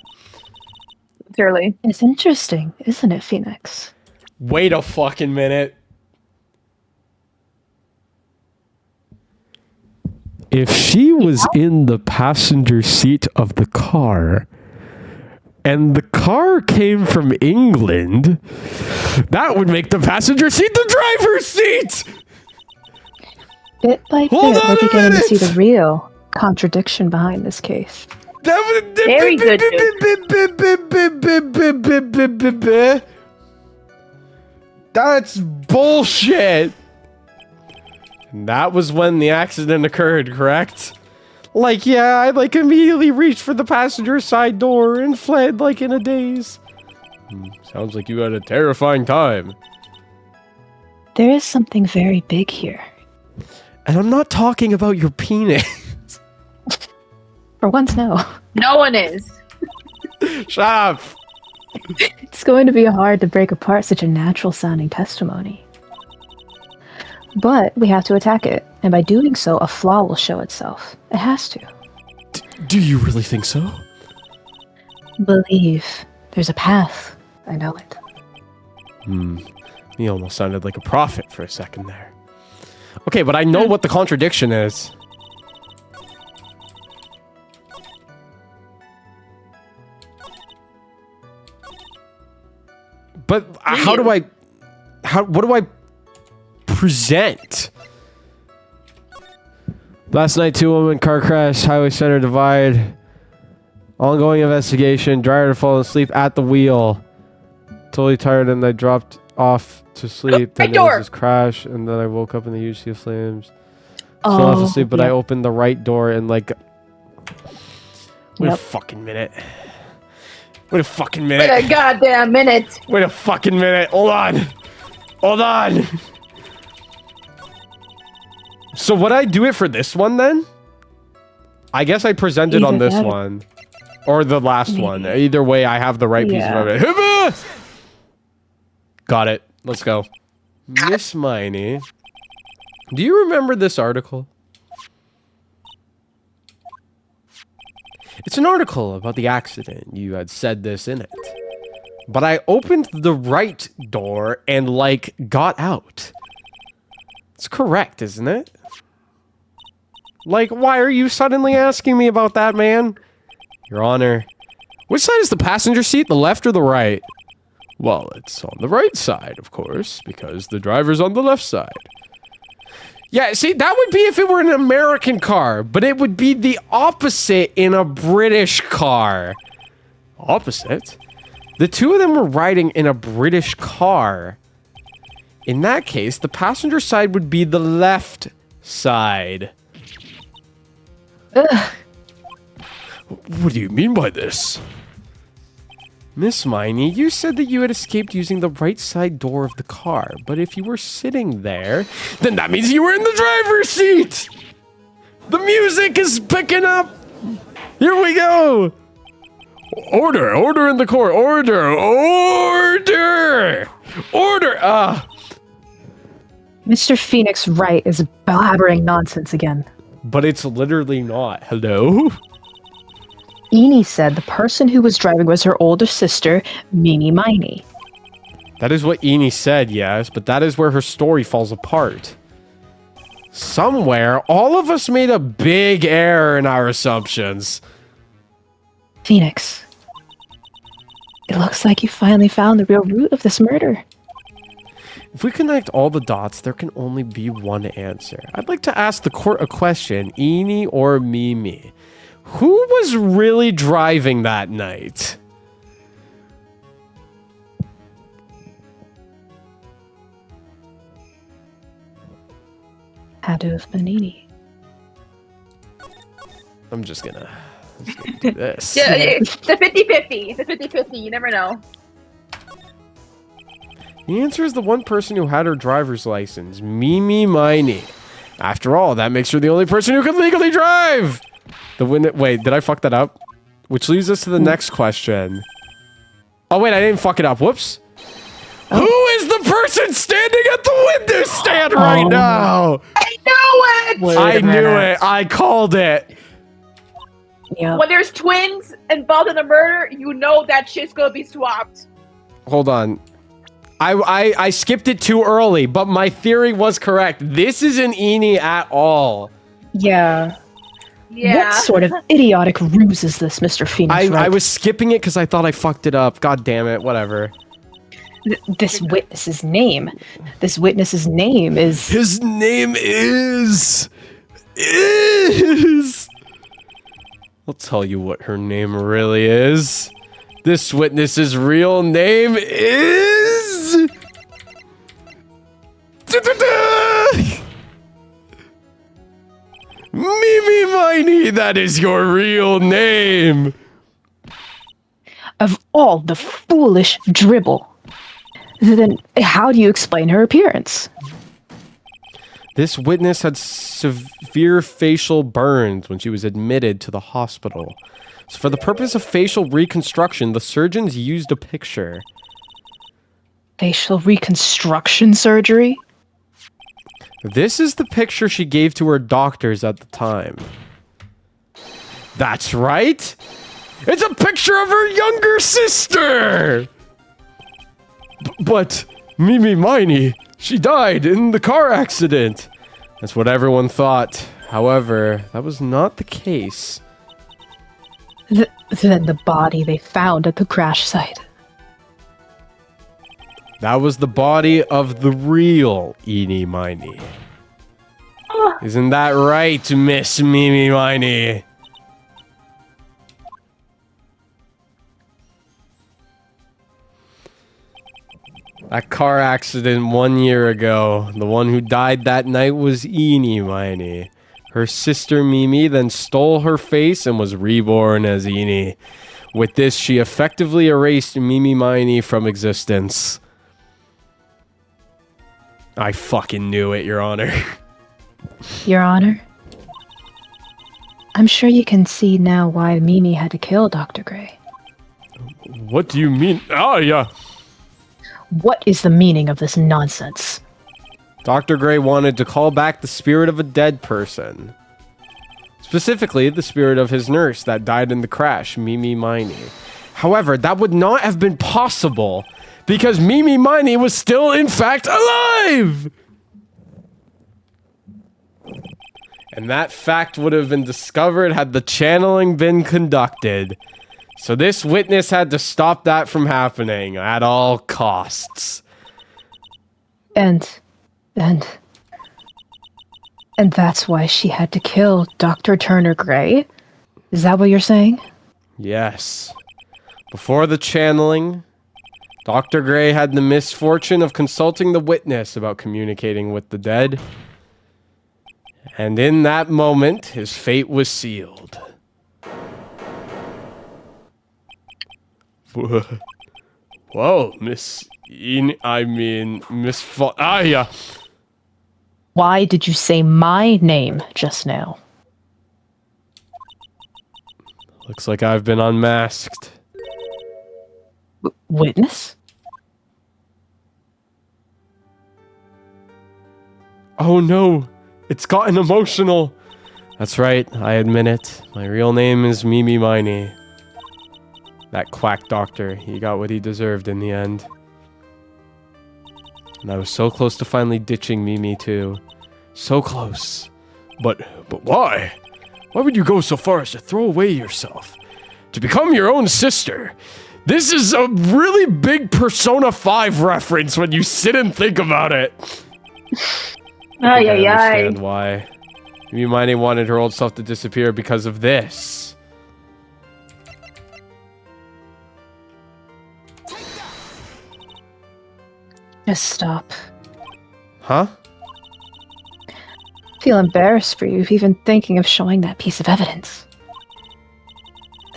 Literally. It's interesting, isn't it, Phoenix? Wait a fucking minute. If she was in the passenger seat of the car, and the car came from England, that would make the passenger seat the driver's seat! Bit by Hold bit, on we're a beginning to see minute! the real contradiction behind this case. Very good, That's bullshit. And that was when the accident occurred, correct? Like, yeah, I like immediately reached for the passenger side door and fled like in a daze. Sounds like you had a terrifying time. There is something very big here. And I'm not talking about your penis. For once, no. No one is. Shut up. It's going to be hard to break apart such a natural-sounding testimony. But we have to attack it, and by doing so, a flaw will show itself. It has to. Do you really think so? Believe. There's a path. I know it. He almost sounded like a prophet for a second there. Okay, but I know what the contradiction is. But what do I present? Last night, 2 women car crash, highway center divide. Ongoing investigation, driver fallen asleep at the wheel. Totally tired and I dropped off to sleep. Then there was this crash and then I woke up in the huge sea of flames. Still off asleep, but I opened the right door and like... Wait a fucking minute. Wait a fucking minute. Wait a goddamn minute. Wait a fucking minute. Hold on. Hold on. So would I do it for this one then? I guess I presented on this one. Or the last one. Either way, I have the right piece of it. Got it. Let's go. Miss Miney. Do you remember this article? It's an article about the accident. You had said this in it. But I opened the right door and, like, got out. It's correct, isn't it? Like, why are you suddenly asking me about that, man? Your Honor. Which side is the passenger seat, the left or the right? Well, it's on the right side, of course, because the driver's on the left side. Yeah, see, that would be if it were an American car, but it would be the opposite in a British car. Opposite? The two of them were riding in a British car. In that case, the passenger side would be the left side. Ugh. What do you mean by this? Miss Miney, you said that you had escaped using the right side door of the car, but if you were sitting there, then that means you were in the driver's seat! The music is picking up! Here we go! Order! Order in the court! Order! Order! Order! Mr. Phoenix Wright is blabbering nonsense again. But it's literally not. Hello? Eni said the person who was driving was her older sister, Mimi Miney. That is what Eni said, yes, but that is where her story falls apart. Somewhere, all of us made a big error in our assumptions. Phoenix, it looks like you finally found the real root of this murder. If we connect all the dots, there can only be one answer. I'd like to ask the court a question, Eni or Mimi. Who was really driving that night? Had to have been Eni. I'm just gonna do this. Yeah, it's a 50-50. It's a 50-50. You never know. The answer is the one person who had her driver's license, Mimi Miney. After all, that makes her the only person who can legally drive! Wait, did I fuck that up? Which leads us to the next question. Oh wait, I didn't fuck it up. Whoops. Oh. Who is the person standing at the window stand right now? I know it! I knew it. I called it. Yeah. When there's twins involved in a murder, you know that shit's gonna be swapped. Hold on. I skipped it too early, but my theory was correct. This isn't Eni at all. Yeah. Yeah. What sort of idiotic ruse is this, Mr. Phoenix Wright? I was skipping it because I thought I fucked it up. God damn it. Whatever. This witness's name. This witness's name is... His name is... I'll tell you what her name really is. This witness's real name is... Mimi Miney! me that is your real name. Of all the foolish dribble. Then how do you explain her appearance? This witness had severe facial burns when she was admitted to the hospital. So for the purpose of facial reconstruction, the surgeons used a picture. Facial reconstruction surgery? This is the picture she gave to her doctors at the time. That's right! It's a picture of her younger sister! But Mimi Miney, she died in the car accident. That's what everyone thought. However, that was not the case. Then the body they found at the crash site. That was the body of the real Eenie Miney. Isn't that right, Miss Mimi Miney? That car accident 1 year ago, the one who died that night was Eenie Miney. Her sister Mimi then stole her face and was reborn as Eenie. With this, she effectively erased Mimi Miney from existence. I fucking knew it, Your Honor. Your Honor? I'm sure you can see now why Mimi had to kill Dr. Gray. What do you mean? Oh, yeah. What is the meaning of this nonsense? Dr. Gray wanted to call back the spirit of a dead person. Specifically, the spirit of his nurse that died in the crash, Mimi Miney. However, that would not have been possible because Mimi Miney was still, in fact, alive! And that fact would have been discovered had the channeling been conducted. So this witness had to stop that from happening at all costs. And that's why she had to kill Dr. Turner Gray? Is that what you're saying? Yes. Before the channeling, Dr. Gray had the misfortune of consulting the witness about communicating with the dead. And in that moment, his fate was sealed. Whoa, Miss yeah. Why did you say my name just now? Looks like I've been unmasked. Witness? Oh no, it's gotten emotional. That's right, I admit it. My real name is Mimi Miney. That quack doctor, he got what he deserved in the end. And I was so close to finally ditching Mimi too. So close. But why? Why would you go so far as to throw away yourself? To become your own sister? This is a really big Persona 5 reference when you sit and think about it. Ay, I ay, understand ay. why. Mimi Miney wanted her old self to disappear because of this. Just stop. Huh? Feel embarrassed for you even thinking of showing that piece of evidence.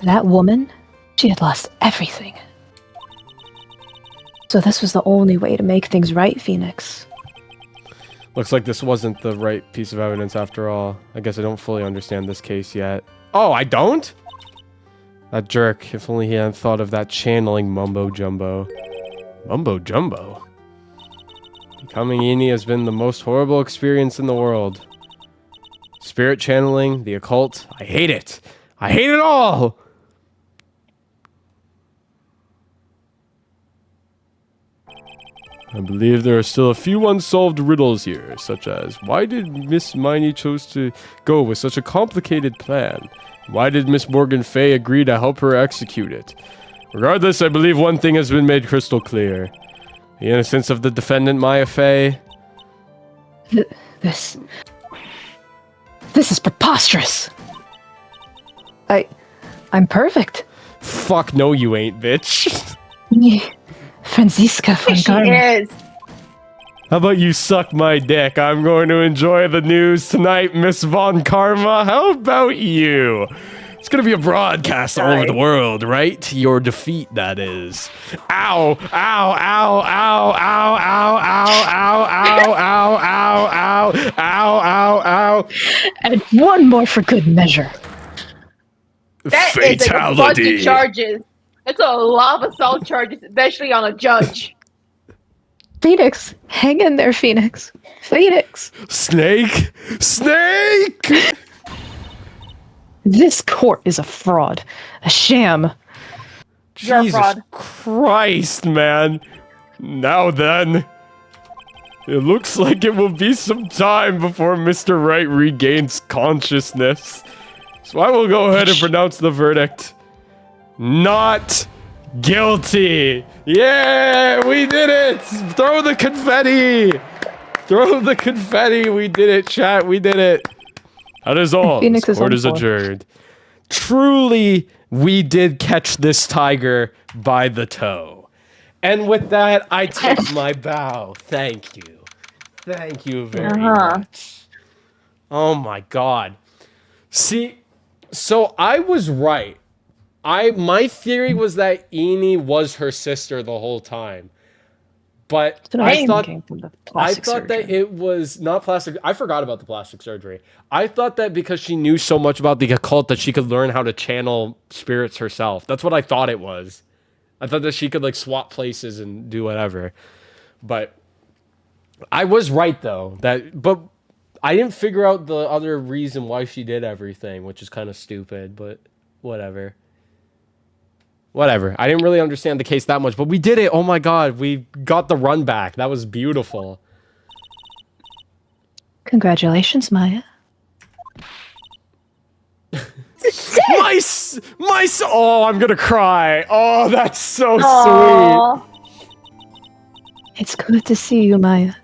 That woman, she had lost everything. So this was the only way to make things right, Phoenix. Looks like this wasn't the right piece of evidence after all. I guess I don't fully understand this case yet. Oh, I don't? That jerk. If only he hadn't thought of that channeling mumbo-jumbo. Mumbo-jumbo? Becoming Eenie has been the most horrible experience in the world. Spirit channeling, the occult. I hate it. I hate it all! I believe there are still a few unsolved riddles here, such as why did Miss Miney chose to go with such a complicated plan? Why did Miss Morgan Fay agree to help her execute it? Regardless, I believe one thing has been made crystal clear. The innocence of the defendant, Maya Fay. This is preposterous. I'm perfect. Fuck no you ain't, bitch. Me, Franziska von She Garman. is. How about you suck my dick? I'm going to enjoy the news tonight, Miss Von Karma. How about you? It's gonna be a broadcast all over the world, right? Your defeat, that is. Ow! Ow! Ow! Ow! Ow! Ow! Ow! Ow! Ow! Ow! Ow! Ow! Ow! And one more for good measure. That is like a bunch of charges. That's a lot of assault charges, especially on a judge. Phoenix, hang in there, Phoenix. Phoenix. Snake! Snake! This court is a fraud. A sham. You're a Jesus fraud. Christ, man. Now then. It looks like it will be some time before Mr. Wright regains consciousness. So I will go ahead and pronounce the verdict. Not guilty. Yeah, we did it. Throw the confetti. Throw the confetti. We did it, chat. We did it. That is all. Phoenix This is court on is board. adjourned. Truly, we did catch this tiger by the toe. And with that, I take my bow. Thank you. Thank you very much. Oh my god. See, so I was right. My theory was that Eni was her sister the whole time. But So I thought came from the I plastic thought that surgery. it was not plastic. I forgot about the plastic surgery. I thought that because she knew so much about the occult that she could learn how to channel spirits herself. That's what I thought it was. I thought that she could like swap places and do whatever. But I was right though. But I didn't figure out the other reason why she did everything, which is kind of stupid, but whatever. Whatever. I didn't really understand the case that much, but we did it. Oh my god, we got the run back. That was beautiful. Congratulations, Maya. Oh, I'm gonna cry. Oh, that's so sweet. Aww. It's good to see you, Maya.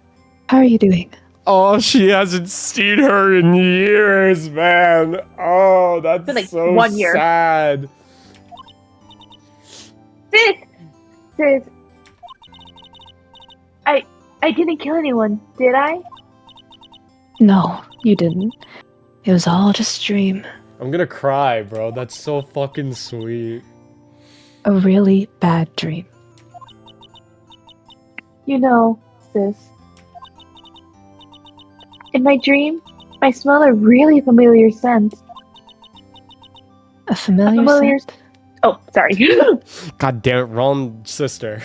How are you doing? Oh, she hasn't seen her in years, man. Oh, that's been like so 1 year. sad. Sis, I didn't kill anyone, did I? No, you didn't. It was all just a dream. I'm gonna cry, bro. That's so fucking sweet. A really bad dream. You know, sis. In my dream, I smell a really familiar scent. A familiar, familiar- scent? Oh, sorry. God damn it, wrong sister.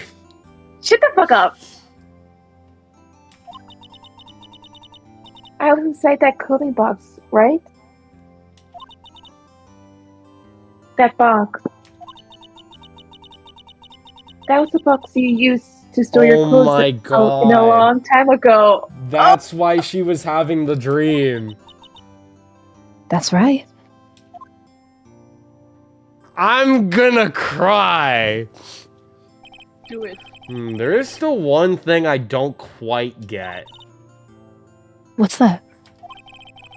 Shut the fuck up. I was inside that clothing box, right? That box. That was the box you used to store your Oh clothes my in god. a long time ago. That's why she was having the dream. That's right. I'm gonna cry. Do it. There is still one thing I don't quite get. What's that?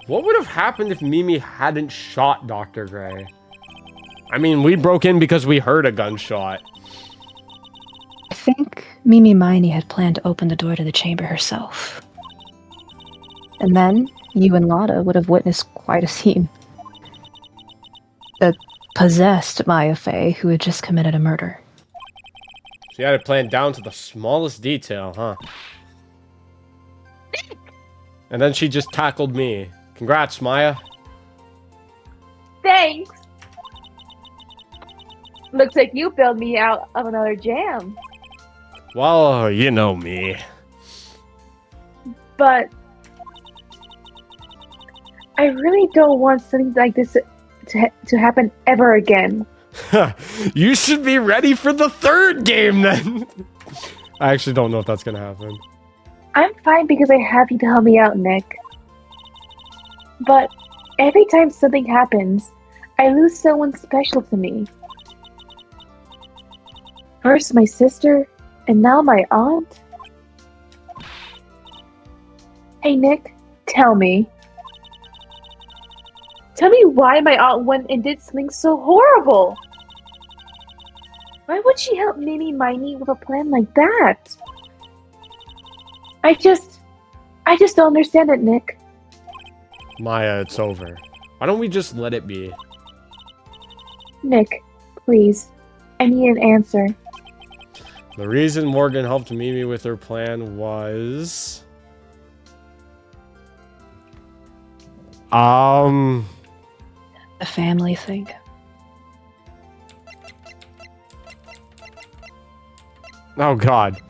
What would have happened if Mimi hadn't shot Dr. Gray? I mean, we broke in because we heard a gunshot. I think Mimi Miney had planned to open the door to the chamber herself. And then you and Lotta would have witnessed quite a scene. A possessed Maya Fey who had just committed a murder. She had it planned down to the smallest detail, huh? And then she just tackled me. Congrats, Maya. Thanks. Looks like you bailed me out of another jam. Well, you know me. But I really don't want something like this to happen ever again. You should be ready for the third game then. I actually don't know if that's gonna happen. I'm fine because I have you to help me out, Nick. But every time something happens, I lose someone special to me. First my sister, and now my aunt. Hey Nick, tell me. Tell me why my aunt went and did something so horrible. Why would she help Mimi Miney with a plan like that? I just don't understand it, Nick. Maya, it's over. Why don't we just let it be? Nick, please. I need an answer. The reason Morgan helped Mimi with her plan was... The family thing. Oh, God.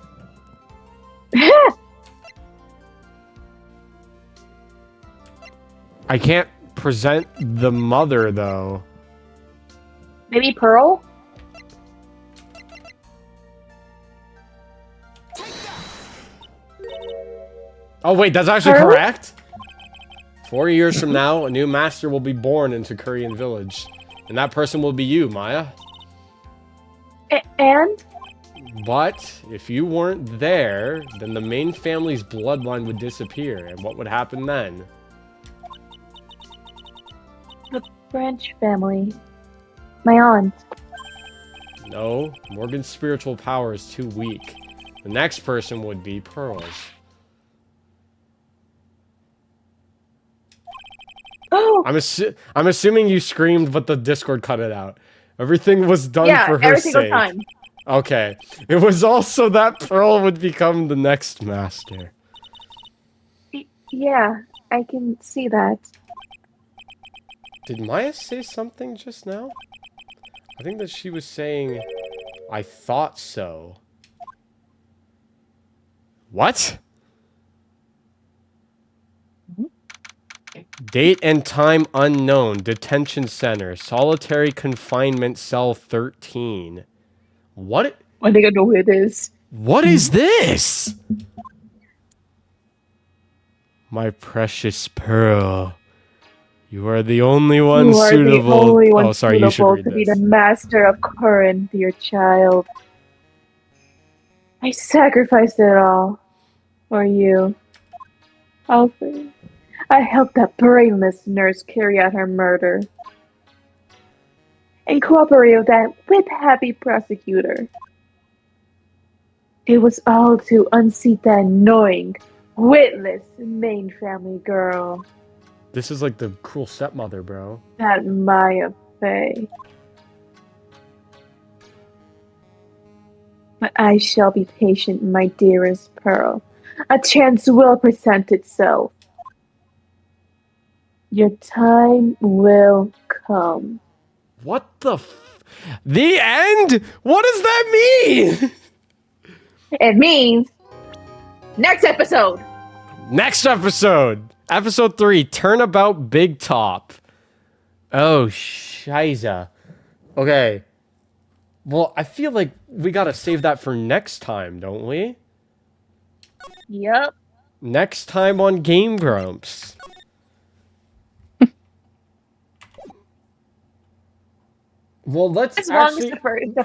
I can't present the mother, though. Maybe Pearl? Oh, wait, that's actually Pearl? correct? 4 years from now, a new master will be born into Korean Village. And that person will be you, Maya. And? But, if you weren't there, then the main family's bloodline would disappear. And what would happen then? The French family. My aunt. No, Morgan's spiritual power is too weak. The next person would be Pearl's. Oh! I'm assuming you screamed, but the Discord cut it out. Everything was done for her every sake. single time. Okay. It was also that Pearl would become the next master. Yeah, I can see that. Did Maya say something just now? I think that she was saying, I thought so. What? Date and time unknown. Detention center. Solitary confinement cell 13. What? I think I know who it is. What is this? My precious Pearl. You are the only one You are suitable. the only one oh, sorry, you should suitable read to be this. the master of Corin, dear child. I sacrificed it all for you. Alfred. I helped that brainless nurse carry out her murder. And cooperated with that happy prosecutor. It was all to unseat that annoying, witless main family girl. This is like the cruel stepmother, bro. That Maya Fey. But I shall be patient, my dearest Pearl. A chance will present itself. Your time will come. What the The end? What does that mean? It means next episode. Next episode. Episode 3, Turnabout Big Top. Oh, shiza. Okay. Well, I feel like we gotta save that for next time, don't we? Yep. Next time on Game Grumps. Well, let's As long actually...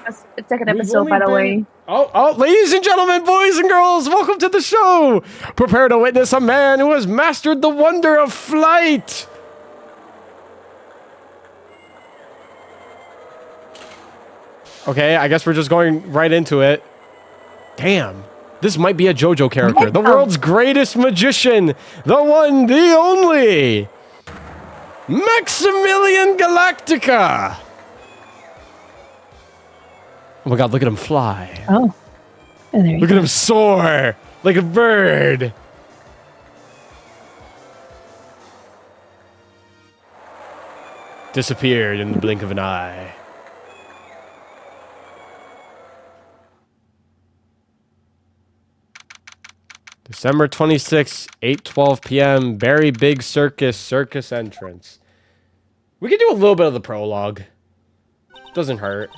as the second We've episode, only by the been- way. Oh, ladies and gentlemen, boys and girls, welcome to the show! Prepare to witness a man who has mastered the wonder of flight! Okay, I guess we're just going right into it. Damn, this might be a JoJo character. The world's greatest magician, the one, the only, Maximilian Galactica! Oh my god, look at him fly. Oh. And there you Look go. at him soar like a bird. Disappeared in the blink of an eye. December 26th, 8:12 p.m. Berry Big Circus entrance. We could do a little bit of the prologue. Doesn't hurt.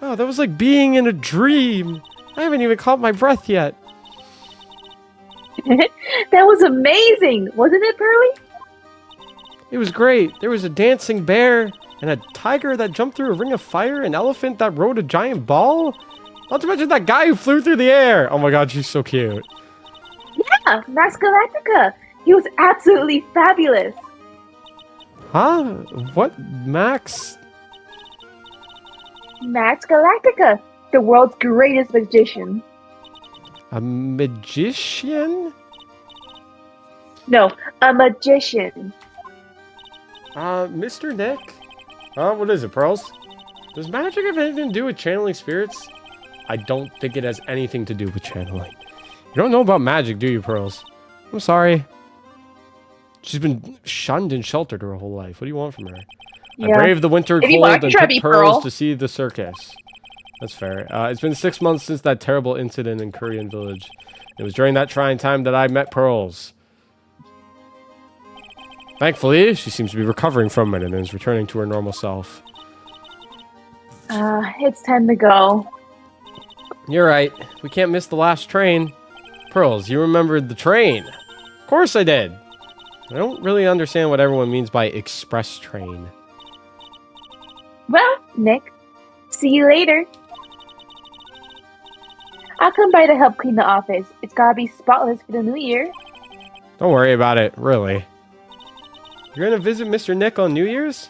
Oh, that was like being in a dream. I haven't even caught my breath yet. That was amazing, wasn't it, Pearly? It was great. There was a dancing bear and a tiger that jumped through a ring of fire, an elephant that rode a giant ball. Not to mention that guy who flew through the air. Oh my god, she's so cute. Yeah, Max Galactica. He was absolutely fabulous. Huh? What? Max? Max Galactica, the world's greatest magician. A magician? No, a magician. Mr. Nick? What is it, Pearls? Does magic have anything to do with channeling spirits? I don't think it has anything to do with channeling. You don't know about magic, do you, Pearls? I'm sorry. She's been shunned and sheltered her whole life. What do you want from her? I braved the winter If you cold want, I and can try to took be Pearls Pearl. to see the circus. That's fair. It's been 6 months since that terrible incident in Korean Village. It was during that trying time that I met Pearls. Thankfully, she seems to be recovering from it and is returning to her normal self. It's time to go. You're right. We can't miss the last train. Pearls, you remembered the train. Of course I did. I don't really understand what everyone means by express train. Well, Nick, see you later. I'll come by to help clean the office. It's gotta be spotless for the new year. Don't worry about it, really. You're gonna visit Mr. Nick on New Year's?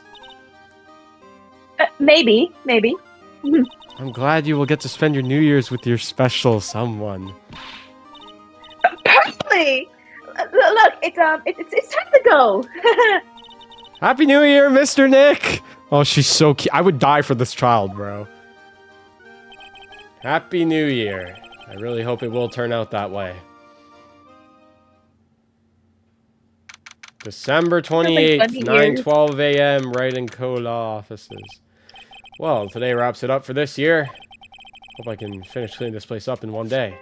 Maybe. I'm glad you will get to spend your New Year's with your special someone. Personally, look, it's time to go. Happy New Year, Mr. Nick! Oh, she's so cute. I would die for this child, bro. Happy New Year. I really hope it will turn out that way. December 28th, 9:12 a.m. right in Cola offices. Well, today wraps it up for this year. Hope I can finish cleaning this place up in one day.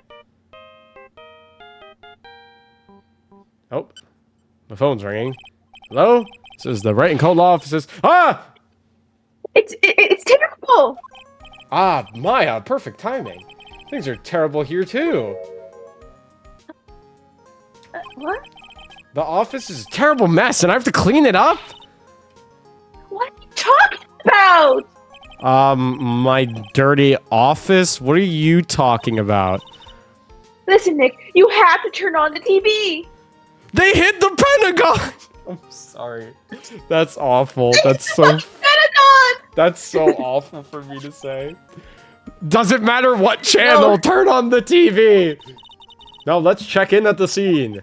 Oh, my phone's ringing. Hello? This is the Right and Cold Law offices. Ah! It's terrible. Ah, Maya, perfect timing. Things are terrible here too. What? The office is a terrible mess and I have to clean it up? What are you talking about? My dirty office? What are you talking about? Listen, Nick, you have to turn on the TV. They hit the Pentagon! I'm sorry. That's awful. That's so... Pentagon! That's so awful for me to say. Doesn't matter what channel, No. turn on the TV! Now let's check in at the scene.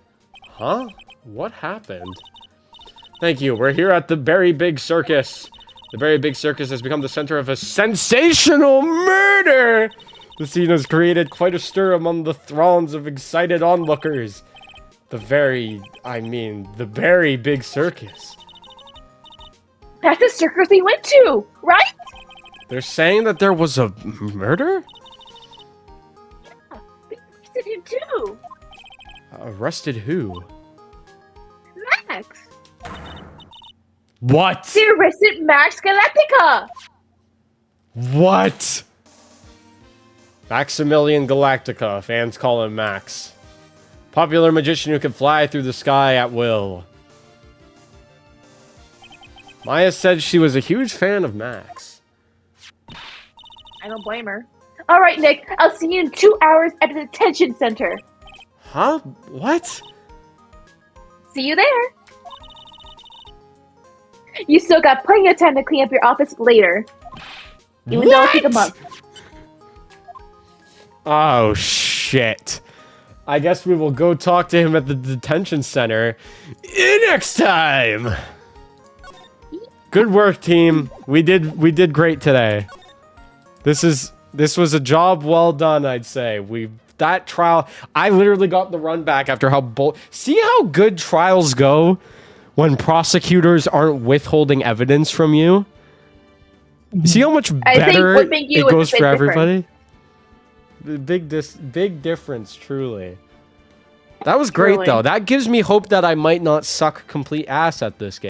Huh? What happened? Thank you. We're here at the Very Big Circus. The Very Big Circus has become the center of a sensational murder! The scene has created quite a stir among the throngs of excited onlookers. The Very Big Circus. That's the circus we went to, right? They're saying that there was a murder? We arrested him too. Arrested who? Max. What? They arrested Max Galactica. What? Maximilian Galactica. Fans call him Max. Popular magician who can fly through the sky at will. Maya said she was a huge fan of Max. I don't blame her. All right, Nick. I'll see you in 2 hours at the detention center. Huh? What? See you there. You still got plenty of time to clean up your office later. Even though it'll take a month. Oh, shit. I guess we will go talk to him at the detention center next time. Good work, team. We did great today. This was a job well done, I'd say. That trial, I literally got the run back after how see how good trials go when prosecutors aren't withholding evidence from you? See how much better it goes for everybody? Big difference, truly. That was great, though. That gives me hope that I might not suck complete ass at this game.